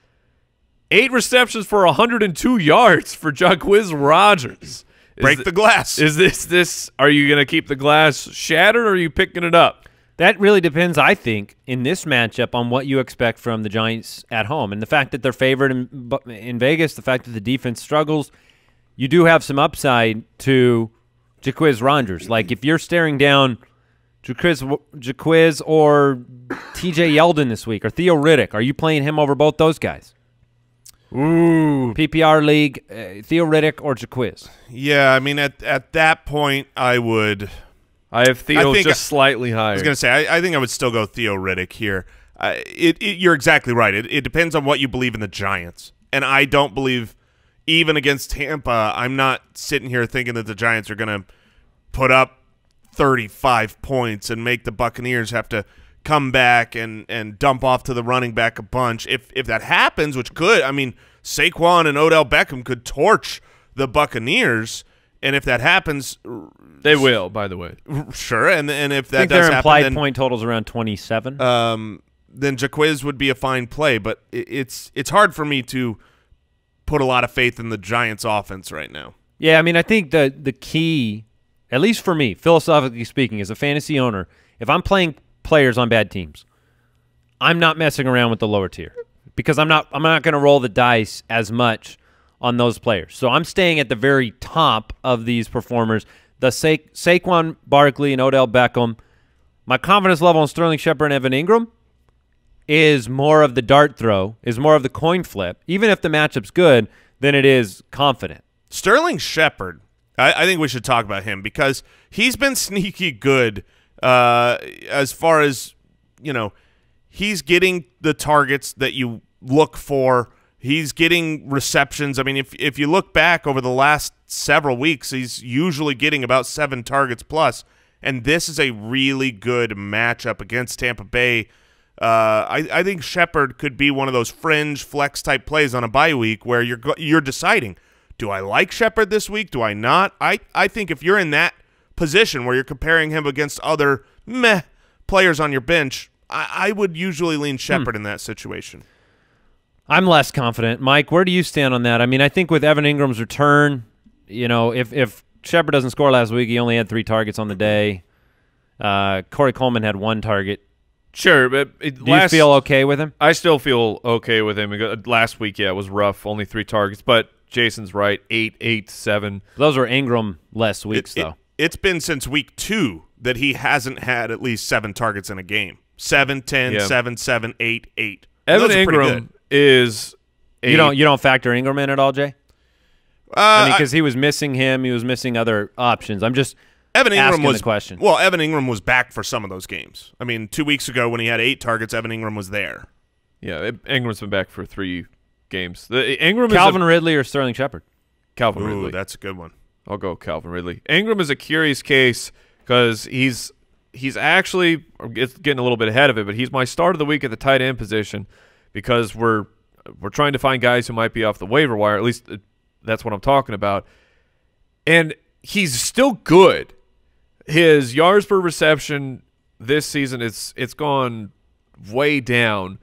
8 receptions for 102 yards for Jacquizz Rodgers. Break the glass. Is this? Are you going to keep the glass shattered, or are you picking it up? That really depends, I think, in this matchup on what you expect from the Giants at home. And the fact that they're favored in Vegas, the fact that the defense struggles, you do have some upside to Jacquizz Rodgers. Like if you're staring down Jacquizz or TJ Yeldon this week or Theo Riddick, are you playing him over both those guys? Ooh. PPR league, Theo Riddick or Jacquizz? Yeah, I mean, at that point, I would. I have Theo just slightly higher. I was going to say, I think I would still go Theo Riddick here. You're exactly right. It depends on what you believe in the Giants. And I don't believe, even against Tampa, I'm not sitting here thinking that the Giants are going to put up 35 points and make the Buccaneers have to come back and dump off to the running back a bunch. If that happens, which could, I mean, Saquon and Odell Beckham could torch the Buccaneers, and if that happens, they will. By the way, sure. And if that I think does their implied happen, point totals around 27. then Jacquizz would be a fine play. But it's hard for me to put a lot of faith in the Giants' offense right now. Yeah, I mean, I think the key, at least for me, philosophically speaking, as a fantasy owner, if I'm playing players on bad teams, I'm not messing around with the lower tier because I'm not going to roll the dice as much on those players. So I'm staying at the very top of these performers. The Saquon Barkley and Odell Beckham. My confidence level on Sterling Shepard and Evan Engram is more of the dart throw, is more of the coin flip. Even if the matchup's good, then it is confident. Sterling Shepard, I think we should talk about him because he's been sneaky good as far as, you know, he's getting the targets that you look for. He's getting receptions. I mean, if you look back over the last several weeks, he's usually getting about 7 targets plus, and this is a really good matchup against Tampa Bay. I think Shepard could be one of those fringe flex type plays on a bye week where you're deciding, do I like Shepard this week? Do I not? I think if you're in that position where you're comparing him against other meh players on your bench, I would usually lean Shepard in that situation. I'm less confident. Mike, where do you stand on that? I mean, I think with Evan Ingram's return, you know, if Shepard doesn't score last week, he only had 3 targets on the day. Corey Coleman had 1 target. Sure, but do you feel okay with him? I still feel okay with him. Last week, yeah, it was rough, only 3 targets, but Jason's right, 8, 7. Those were Ingram-less weeks, though. It's been since week 2 that he hasn't had at least 7 targets in a game. 7, 10, yeah. 7, 7, 8, 8. Evan Engram is you don't factor Engram in at all, Jay? I mean, because he was missing him, he was missing other options. I'm just asking the question. Well, Evan Engram was back for some of those games. I mean, 2 weeks ago when he had 8 targets, Evan Engram was there. Yeah, Ingram's been back for 3 games. Calvin Ridley or Sterling Shepard? Calvin Ooh, Ridley. that's a good one. I'll go Calvin Ridley. Engram is a curious case because he's actually getting a little bit ahead of it, but he's my start of the week at the tight end position because we're trying to find guys who might be off the waiver wire. At least that's what I'm talking about. And he's still good. His yards per reception this season, it's gone way down.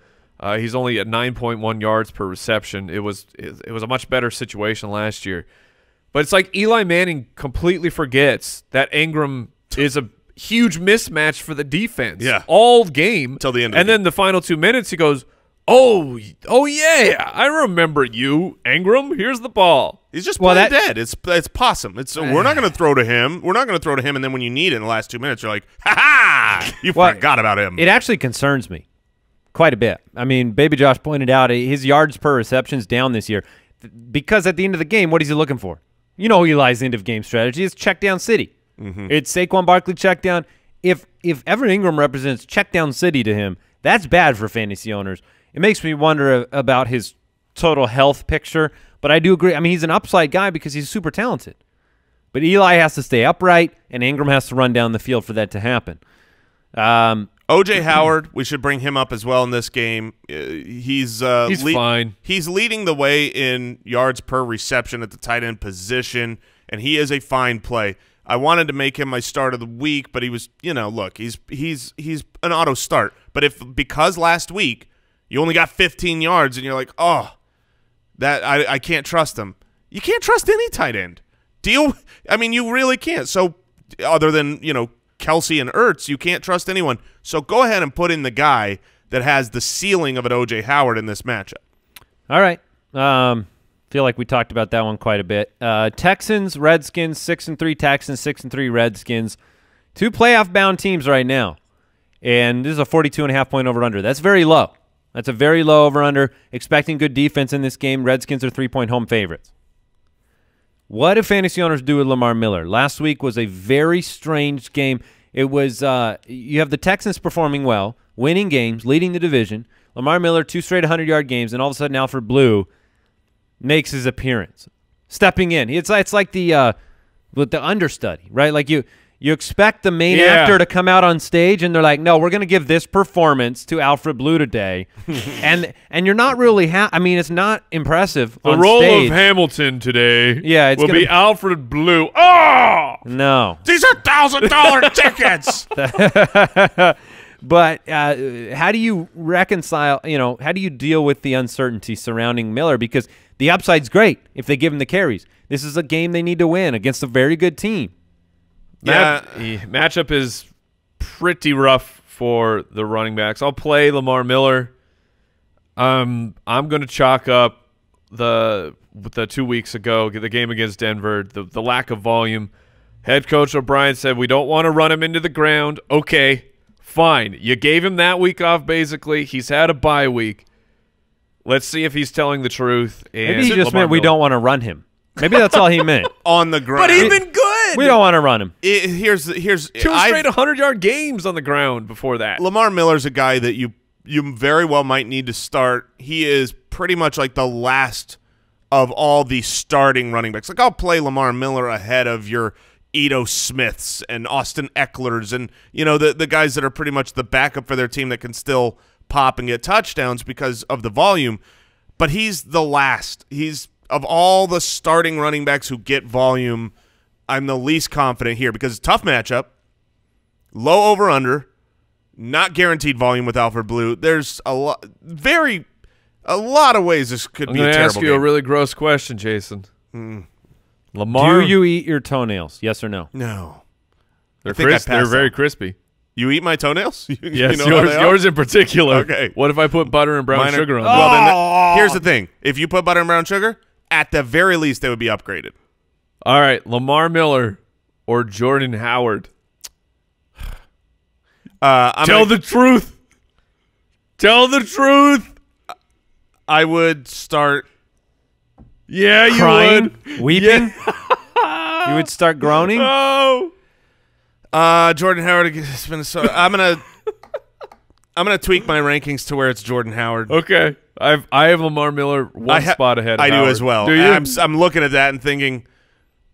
He's only at 9.1 yards per reception. It was a much better situation last year. But it's like Eli Manning completely forgets that Engram is a huge mismatch for the defense. Yeah. All game. Till the end of and the then the final 2 minutes, he goes, oh yeah, I remember you, Engram. Here's the ball. He's just playing dead. It's possum. We're not going to throw to him. We're not going to throw to him, and then when you need it in the last 2 minutes, you're like, ha-ha! You forgot about him. It actually concerns me quite a bit. I mean, Baby Josh pointed out his yards per reception's down this year because at the end of the game, what is he looking for? You know Eli's end-of-game strategy is check down city. It's Saquon Barkley check down. If ever Engram represents check down city to him, that's bad for fantasy owners. It makes me wonder about his total health picture, but I do agree. I mean, he's an upside guy because he's super talented. But Eli has to stay upright, and Engram has to run down the field for that to happen. O.J. Howard, we should bring him up as well in this game. He's fine. He's leading the way in yards per reception at the tight end position, and he is a fine play. I wanted to make him my start of the week, but he was, look, he's an auto start. But because last week you only got 15 yards and you're like, oh, that I can't trust him. You can't trust any tight end. I mean, you really can't. So other than, Kelsey and Ertz, you can't trust anyone. So go ahead and put in the guy that has the ceiling of an O.J. Howard in this matchup. All right. Feel like we talked about that one quite a bit. Texans, Redskins, 6-3 Texans, 6-3 Redskins. 2 playoff-bound teams right now. And this is a 42.5 point over-under. That's very low. That's a very low over-under. Expecting good defense in this game. Redskins are 3-point home favorites. What do fantasy owners do with Lamar Miller? Last week was a very strange game. It was you have the Texans performing well, winning games, leading the division. Lamar Miller, 2 straight 100-yard games, and all of a sudden Alfred Blue makes his appearance, stepping in. It's like the understudy, right? Like you expect the main actor to come out on stage, and they're like, no, we're going to give this performance to Alfred Blue today. and you're not really I mean, it's not impressive The on role stage. of Hamilton today will be Alfred Blue. Oh! No. These are $1,000 tickets. But how do you reconcile, how do you deal with the uncertainty surrounding Miller? Because the upside's great if they give him the carries. This is a game they need to win against a very good team. Matchup is pretty rough for the running backs. I'll play Lamar Miller. I'm going to chalk up the 2 weeks ago, the game against Denver, the lack of volume. Head coach O'Brien said we don't want to run him into the ground. Okay, fine. You gave him that week off, basically. He's had a bye week. Let's see if he's telling the truth. And Maybe he just meant we don't want to run him. Maybe that's all he meant. On the ground. But he's been good. We don't want to run him. Here's 2 straight 100-yard games on the ground before that. Lamar Miller's a guy that you very well might need to start. He is pretty much like the last of all the starting running backs. Like, I'll play Lamar Miller ahead of your Ito Smiths and Austin Ecklers and, the guys that are pretty much the backup for their team that can still pop and get touchdowns because of the volume. But he's the last. He's, of all the starting running backs who get volume, I'm the least confident here because it's a tough matchup, low over-under, not guaranteed volume with Alfred Blue. There's a lot of ways this could be a terrible game. I'm going to ask you a really gross question, Jason. Lamar, do you eat your toenails? Yes or no? No. They're very crispy. You eat my toenails? Yes, yours in particular. Okay. What if I put butter and brown sugar on them? Well, then here's the thing. If you put butter and brown sugar, at the very least, they would be upgraded. All right, Lamar Miller or Jordan Howard? Tell the truth. Tell the truth. I would start. Yeah, you Crying, would. weeping. You would start groaning. Oh. Jordan Howard has been so. I'm gonna. I'm going to tweak my rankings to where it's Jordan Howard. Okay. I have Lamar Miller one spot ahead of I Howard. do as well. Do you? I'm looking at that and thinking,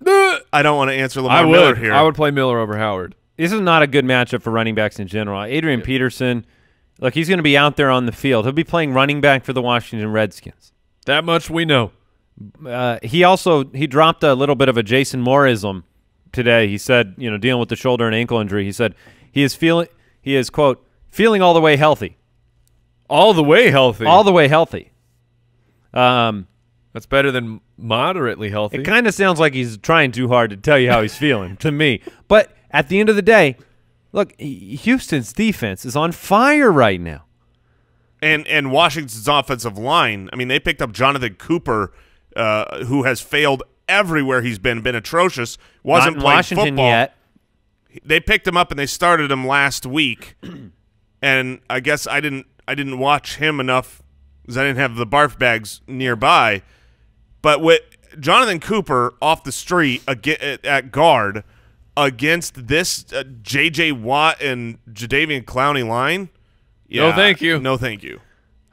I don't want to answer Lamar Miller here. I would play Miller over Howard. This is not a good matchup for running backs in general. Adrian Peterson, look, he's going to be out there on the field. He'll be playing running back for the Washington Redskins. That much we know. He dropped a little bit of a Jason Mooreism today. He said, dealing with the shoulder and ankle injury, he said he is, quote, feeling all the way healthy. All the way healthy? All the way healthy. That's better than moderately healthy. It kind of sounds like he's trying too hard to tell you how he's feeling to me. But at the end of the day, look, Houston's defense is on fire right now. And Washington's offensive line, I mean, they picked up Jonathan Cooper, who has failed everywhere he's been atrocious. Wasn't Not in playing Washington football yet. They picked him up and they started him last week, and I guess I didn't watch him enough because I didn't have the barf bags nearby. But with Jonathan Cooper off the street at guard against this J.J. Watt and Jadeveon Clowney line, no thank you. No thank you.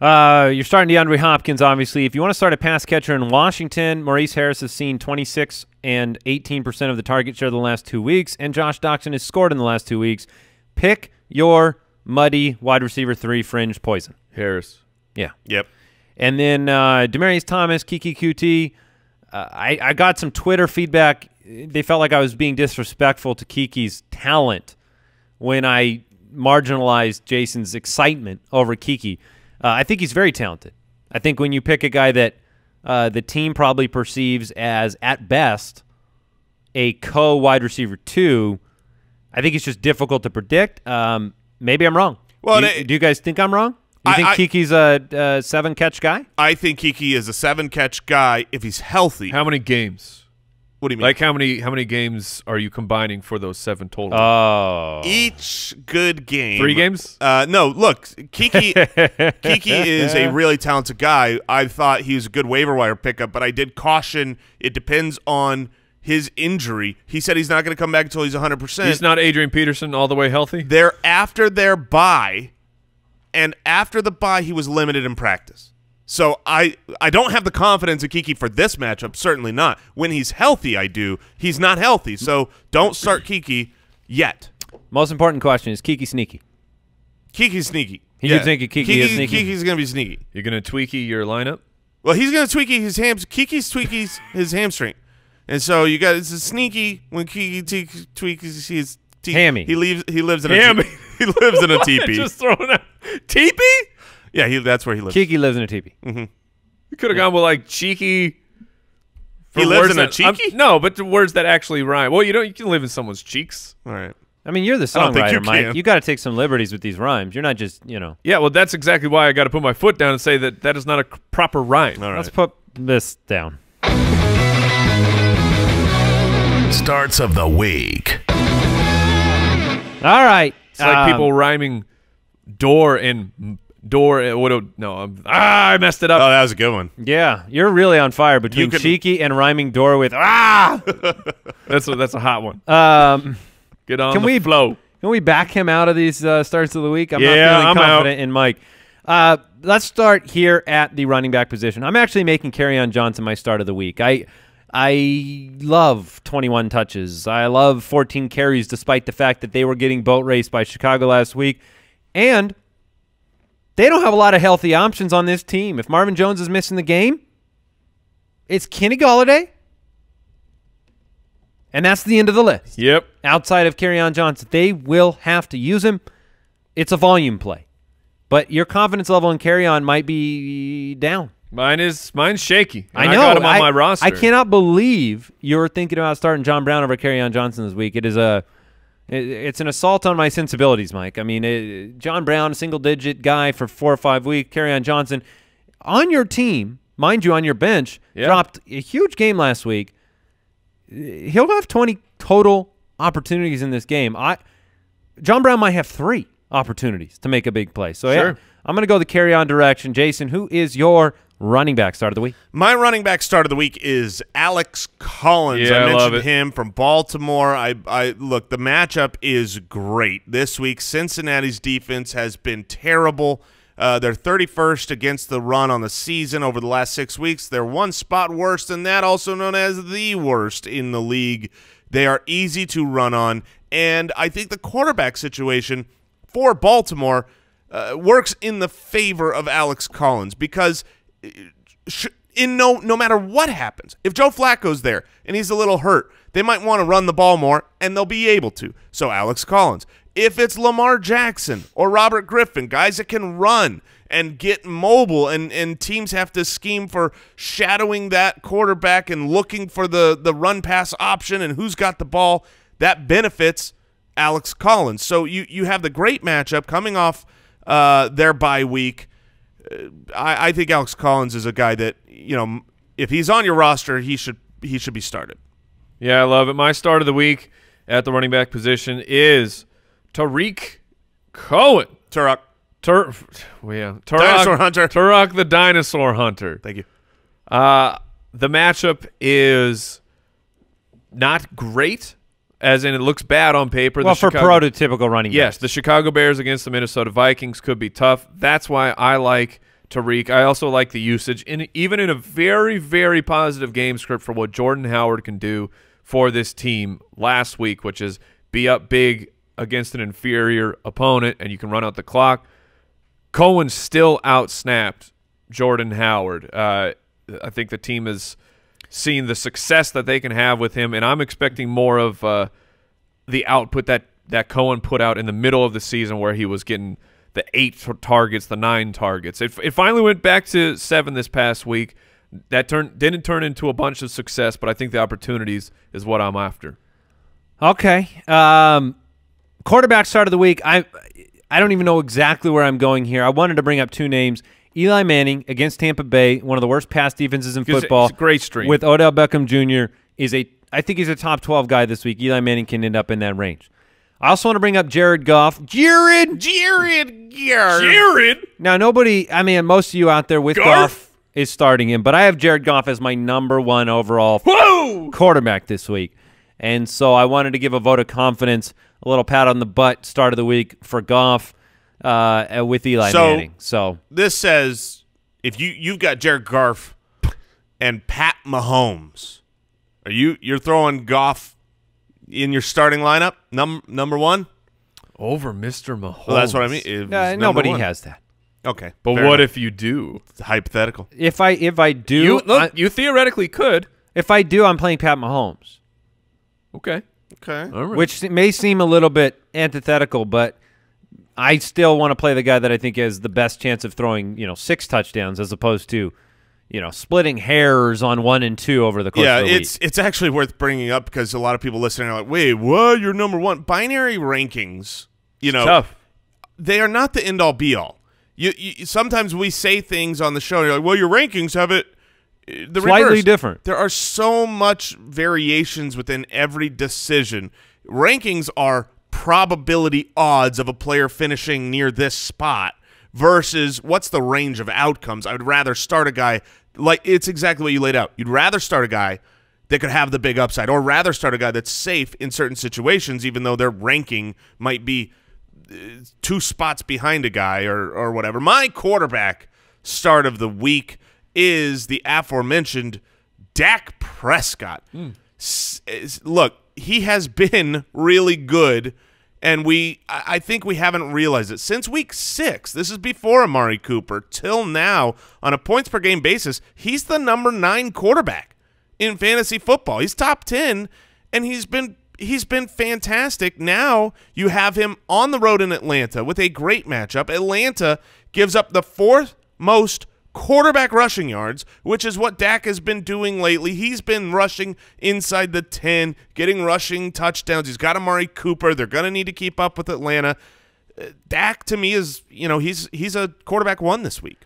You're starting DeAndre Hopkins, obviously. If you want to start a pass catcher in Washington, Maurice Harris has seen 26 and 18% of the target share the last 2 weeks, and Josh Doctson has scored in the last 2 weeks. Pick your muddy wide receiver 3 fringe poison. Harris. Yeah. Yep. And then Demaryius Thomas, Kiki QT. I got some Twitter feedback. They felt like I was being disrespectful to Kiki's talent when I marginalized Jason's excitement over Kiki. I think he's very talented. I think when you pick a guy that the team probably perceives as, at best, a co-wide receiver 2, I think it's just difficult to predict. Maybe I'm wrong. Well, do you guys think I'm wrong? You think Kiki's a 7-catch guy? I think Kiki is a 7-catch guy if he's healthy. How many games? What do you mean? Like how many games are you combining for those 7 total? Oh. Each good game. 3 games? No, look, Kiki is a really talented guy. I thought he was a good waiver wire pickup, but I did caution it depends on his injury. He said he's not going to come back until he's 100%. He's not Adrian Peterson all the way healthy? They're after their bye, and after the bye, he was limited in practice. So I don't have the confidence in Kiki for this matchup, certainly not. When he's healthy, I do. He's not healthy, so don't start Kiki yet. Most important question, is Kiki sneaky? Kiki's sneaky. You think Kiki is sneaky? Kiki's going to be sneaky. You're going to tweaky your lineup? Well, he's going to tweaky his Kiki's tweaky his hamstring. And so it's a sneaky when Kiki tweaks his hammy. He lives in hammy. He lives in a teepee. Just throwing out teepee? Yeah, that's where he lives. Kiki lives in a teepee. Mm-hmm. You could have gone with like cheeky. He lives in a cheeky? No, but the words that actually rhyme. Well, you can live in someone's cheeks. All right. I mean, you're the I don't think you songwriter, Mike. can. You got to take some liberties with these rhymes. You're not just, Yeah, well, that's exactly why I got to put my foot down and say that is not a proper rhyme. All right. Let's put this down. Starts of the week. All right. It's like people rhyming door and door. I messed it up. Oh, that was a good one. Yeah, you're really on fire between cheeky and rhyming door with That's a hot one. Get on the flow. Can we back him out of these starts of the week? I'm not Yeah, feeling I'm confident in Mike. Let's start here at the running back position. I'm actually making Kerryon Johnson my start of the week. I love 21 touches. I love 14 carries despite the fact that they were getting boat raced by Chicago last week. And they don't have a lot of healthy options on this team. If Marvin Jones is missing the game, it's Kenny Golladay. And that's the end of the list. Yep. Outside of Kerryon Johnson, they will have to use him. It's a volume play. But your confidence level in Kerryon might be down. Mine's shaky. I know. I got him on my roster. I cannot believe you're thinking about starting John Brown over Kerryon Johnson this week. It's an assault on my sensibilities, Mike. I mean, John Brown, a single-digit guy for 4 or 5 weeks. Kerryon Johnson on your team, mind you, on your bench, dropped a huge game last week. He'll have 20 total opportunities in this game. John Brown might have 3 opportunities to make a big play. So, sure. yeah, I'm going to go the Kerryon direction. Jason, who is your running back start of the week. My running back start of the week is Alex Collins. Yeah, I love mentioned it. him from Baltimore. I look, the matchup is great. This week, Cincinnati's defense has been terrible. They're 31st against the run on the season over the last 6 weeks. They're one spot worse than that, also known as the worst in the league. They are easy to run on, and I think the quarterback situation for Baltimore works in the favor of Alex Collins because no matter what happens, if Joe Flacco's there and he's a little hurt, they might want to run the ball more, and they'll be able to. So Alex Collins. If it's Lamar Jackson or Robert Griffin, guys that can run and get mobile, and teams have to scheme for shadowing that quarterback and looking for the run-pass option and who's got the ball, that benefits Alex Collins. So you have the great matchup coming off their bye week. I think Alex Collins is a guy that, if he's on your roster, he should be started. Yeah, I love it. My start of the week at the running back position is Tarik Cohen. Tarik. Dinosaur Hunter. Tarik the Dinosaur Hunter. Thank you. The matchup is not great, as in it looks bad on paper. Well, for prototypical running backs. Yes, the Chicago Bears against the Minnesota Vikings could be tough. That's why I like Tarik. I also like the usage, even in a very, very positive game script for what Jordan Howard can do for this team last week, which is be up big against an inferior opponent, and you can run out the clock. Cohen still outsnapped Jordan Howard. I think the team has seen the success that they can have with him, and I'm expecting more of the output that Cohen put out in the middle of the season, where he was getting the 8 targets, the 9 targets. It finally went back to 7 this past week. That didn't turn into a bunch of success, but I think the opportunities is what I'm after. Okay. Quarterback start of the week. I don't even know exactly where I'm going here. I wanted to bring up 2 names. Eli Manning against Tampa Bay, one of the worst pass defenses in football. It's a great stream. With Odell Beckham Jr. I think he's a top 12 guy this week. Eli Manning can end up in that range. I also want to bring up Jared Goff. Jared. Now, most of you out there with Goff is starting him, but I have Jared Goff as my #1 overall quarterback this week. And so I wanted to give a vote of confidence, a little pat on the butt start of the week for Goff with Eli Manning. So this says if you've got Jared Goff and Pat Mahomes, you're throwing Goff in your starting lineup, number 1? Over Mr. Mahomes. Well, that's what I mean. Nobody has that. Okay. But what if you do? It's hypothetical. If I do, you theoretically could. If I do, I'm playing Pat Mahomes. Okay. Okay. All right. Which may seem a little bit antithetical, but I still want to play the guy that I think has the best chance of throwing, 6 touchdowns as opposed to, splitting hairs on 1 and 2 over the course of the week. It's actually worth bringing up because a lot of people listening are like, wait, what? You're #1. Binary rankings, tough. They are not the end-all, be-all. You sometimes we say things on the show, and you're like, well, your rankings have it the slightly reverse. Different. There are so much variations within every decision. Rankings are probability odds of a player finishing near this spot versus what's the range of outcomes. I would rather start a guy like it's exactly what you laid out. You'd rather start a guy that could have the big upside, or rather start a guy that's safe in certain situations, even though their ranking might be 2 spots behind a guy or whatever. My quarterback start of the week is the aforementioned Dak Prescott. Look, he has been really good, and I think we haven't realized it. Since week 6, this is before Amari Cooper, till now, on a points-per-game basis, he's the #9 quarterback in fantasy football. He's top 10, and he's been fantastic. Now you have him on the road in Atlanta with a great matchup. Atlanta gives up the 4th most quarterback rushing yards, which is what Dak has been doing lately. He's been rushing inside the 10, getting rushing touchdowns. He's got Amari Cooper. They're going to need to keep up with Atlanta. Dak, to me, is he's a quarterback 1 this week.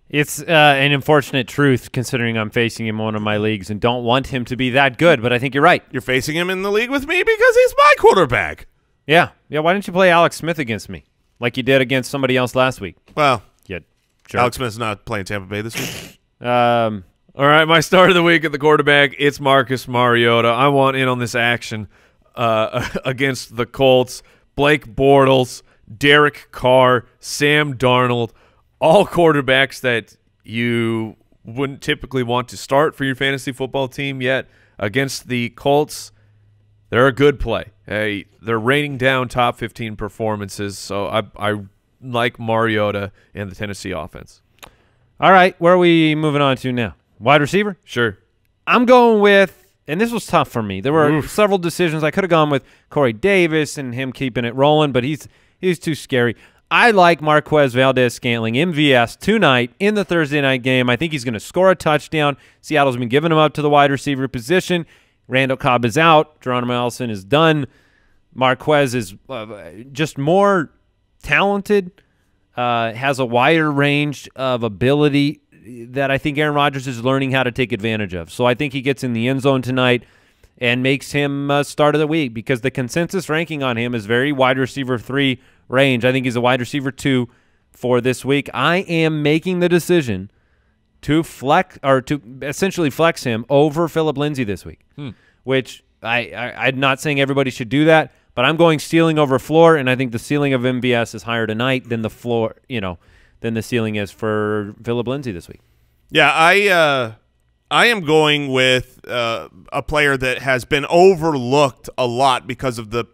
It's an unfortunate truth, considering I'm facing him in one of my leagues and don't want him to be that good, but I think you're right. You're facing him in the league with me because he's my quarterback. Yeah. Why didn't you play Alex Smith against me like you did against somebody else last week? Well, You Sure. Alex Smith's not playing Tampa Bay this week. All right, my start of the week at the quarterback, it's Marcus Mariota. I want in on this action against the Colts. Blake Bortles, Derek Carr, Sam Darnold, all quarterbacks that you wouldn't typically want to start for your fantasy football team, yet against the Colts, they're a good play. Hey, they're raining down top 15 performances, so I like Mariota and the Tennessee offense. All right, where are we moving on to now? Wide receiver? Sure. I'm going with, and this was tough for me. There were several decisions. I could have gone with Corey Davis and him keeping it rolling, but he's too scary. I like Marquez Valdes-Scantling, MVS, tonight in the Thursday night game. I think he's going to score a touchdown. Seattle's been giving him up to the wide receiver position. Randall Cobb is out. Geronimo Allison is done. Marquez is just more talented, has a wider range of ability that I think Aaron Rodgers is learning how to take advantage of. So I think he gets in the end zone tonight and makes him start of the week because the consensus ranking on him is very wide receiver 3 range. I think he's a wide receiver 2 for this week. I am making the decision to flex or to essentially flex him over Phillip Lindsay this week, which I'm not saying everybody should do that, but I'm going ceiling over floor, and I think the ceiling of MVS is higher tonight than the floor, than the ceiling is for Phillip Lindsay this week. Yeah, I am going with a player that has been overlooked a lot because of the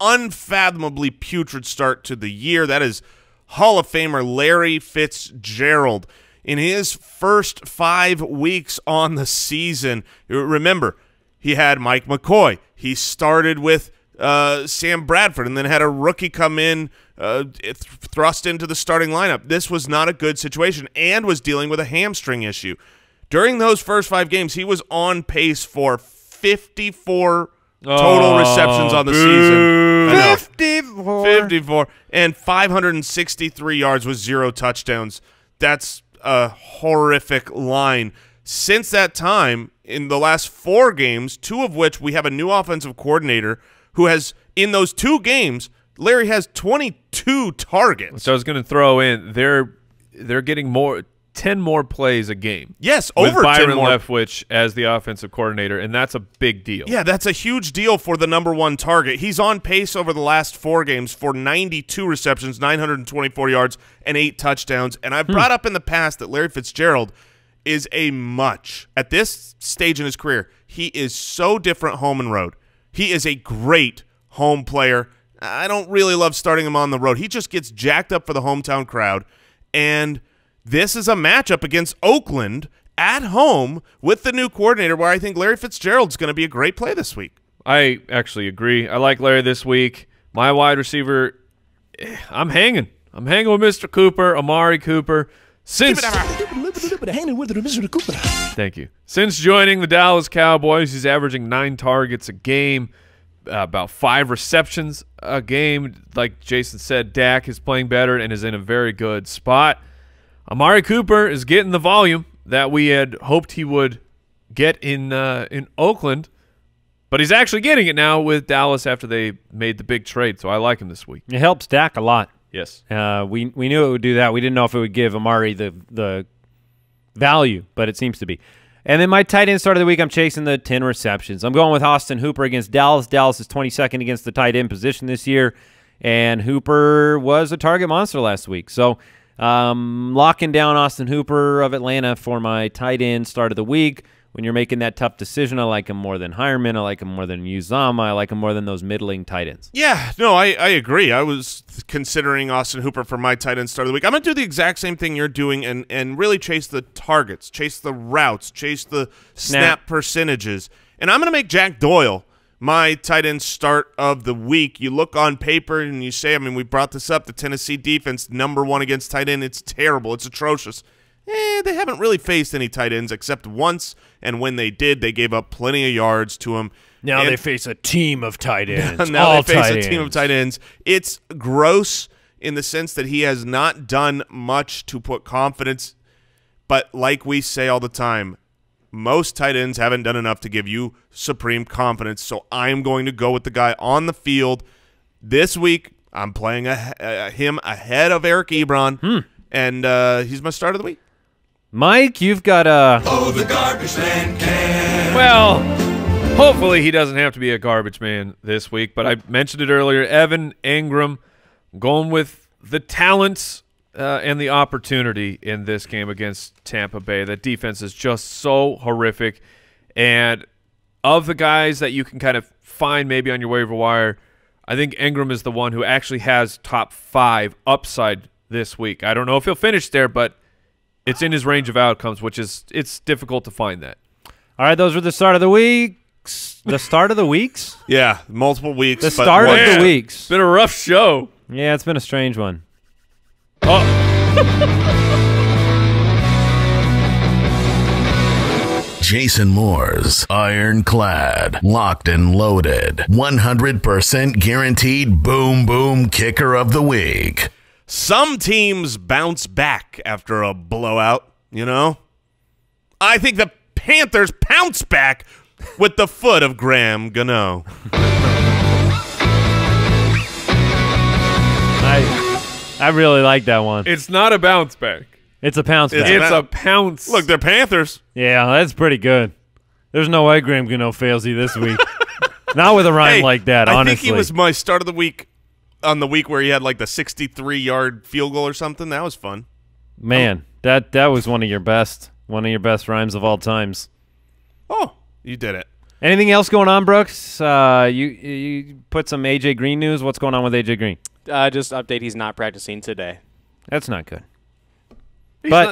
unfathomably putrid start to the year. That is Hall of Famer Larry Fitzgerald. In his first 5 weeks on the season, remember, he had Mike McCoy. He started with Sam Bradford and then had a rookie come in, thrust into the starting lineup. This was not a good situation and was dealing with a hamstring issue. During those first 5 games, he was on pace for 54 total receptions on the season. 54. And 563 yards with 0 touchdowns. That's a horrific line. Since that time, in the last 4 games, 2 of which we have a new offensive coordinator who has, in those 2 games, Larry has 22 targets. So I was going to throw in, they're getting 10 more plays a game. Yes, with over Byron 10 more. Leftwich as the offensive coordinator, and that's a big deal. Yeah, that's a huge deal for the #1 target. He's on pace over the last 4 games for 92 receptions, 924 yards, and 8 touchdowns. And I've brought up in the past that Larry Fitzgerald is at this stage in his career, he is so different home and road. He is a great home player. I don't really love starting him on the road. He just gets jacked up for the hometown crowd, and this is a matchup against Oakland at home with the new coordinator where I think Larry Fitzgerald's going to be a great play this week. I actually agree. I like Larry this week. My wide receiver, I'm hanging. I'm hanging with Mr. Cooper, Amari Cooper. Thank you. Since joining the Dallas Cowboys, he's averaging 9 targets a game, about 5 receptions a game. Like Jason said, Dak is playing better and is in a very good spot. Amari Cooper is getting the volume that we had hoped he would get in Oakland, but he's actually getting it now with Dallas after they made the big trade, so I like him this week. It helps Dak a lot. Yes. We knew it would do that. We didn't know if it would give Amari the value, but it seems to be. And then my tight end start of the week, I'm chasing the 10 receptions. I'm going with Austin Hooper against Dallas. Dallas is 22nd against the tight end position this year, and Hooper was a target monster last week. So locking down Austin Hooper of Atlanta for my tight end start of the week. When you're making that tough decision, I like him more than Hireman. I like him more than Uzama. I like him more than those middling tight ends. Yeah, no, I agree. I was considering Austin Hooper for my tight end start of the week. I'm going to do the exact same thing you're doing and really chase the targets, chase the routes, chase the snap percentages. And I'm going to make Jack Doyle my tight end start of the week. You look on paper and you say, I mean, we brought this up, the Tennessee defense, #1 against tight end. It's terrible. It's atrocious. They haven't really faced any tight ends except once, and when they did, they gave up plenty of yards to them. Now they face a team of tight ends. Now they face a team of tight ends. It's gross in the sense that he has not done much to put confidence, but like we say all the time, most tight ends haven't done enough to give you supreme confidence, so I'm going to go with the guy on the field. This week, I'm playing him ahead of Eric Ebron. and he's my start of the week. Mike, you've got a... Oh, the garbage man can. Well, hopefully he doesn't have to be a garbage man this week, but I mentioned it earlier. Evan Engram going with the talents and the opportunity in this game against Tampa Bay. That defense is just so horrific. And of the guys that you can kind of find maybe on your waiver wire, I think Engram is the one who actually has top 5 upside this week. I don't know if he'll finish there, but it's in his range of outcomes, which is it's difficult to find that. All right, those were the start of the weeks. The start of the weeks? Yeah, multiple weeks. The start of the weeks. It's been a rough show. Yeah, it's been a strange one. Oh. Jason Moore's ironclad, locked and loaded, 100% guaranteed boom boom kicker of the week. Some teams bounce back after a blowout, you know? I think the Panthers pounce back with the foot of Graham Gano. I really like that one. It's not a bounce back. It's a pounce back. It's a pounce. Look, they're Panthers. Yeah, that's pretty good. There's no way Graham Gano fails you this week. Not with a rhyme like that, honestly. I think he was my start of the week on the week where he had like the 63-yard field goal or something. That was fun. Man, that was one of your best rhymes of all times. Oh, you did it. Anything else going on, Brooks? You put some AJ Green news. What's going on with AJ Green? Just update, he's not practicing today. That's not good.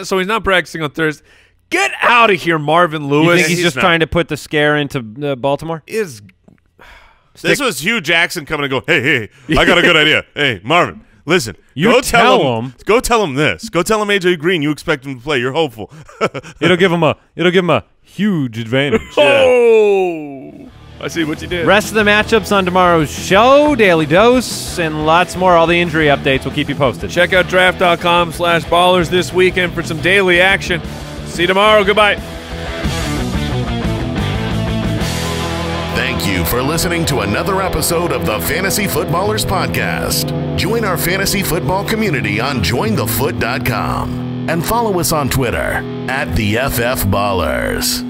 So he's not practicing on Thursday. Get out of here, Marvin You Lewis. think he's just trying to put the scare into Baltimore? This was Hugh Jackson coming and go, hey, I got a good idea. Hey, Marvin, listen. Go tell him. Go tell him this. Go tell him AJ Green. You expect him to play. You're hopeful. It'll give him a huge advantage. Oh, I see what you did. Rest of the matchups on tomorrow's show, Daily Dose, and lots more. All the injury updates. We'll keep you posted. Check out draft.com/ballers this weekend for some daily action. See you tomorrow. Goodbye. Thank you for listening to another episode of the Fantasy Footballers Podcast. Join our fantasy football community on jointhefoot.com and follow us on Twitter @TheFFBallers.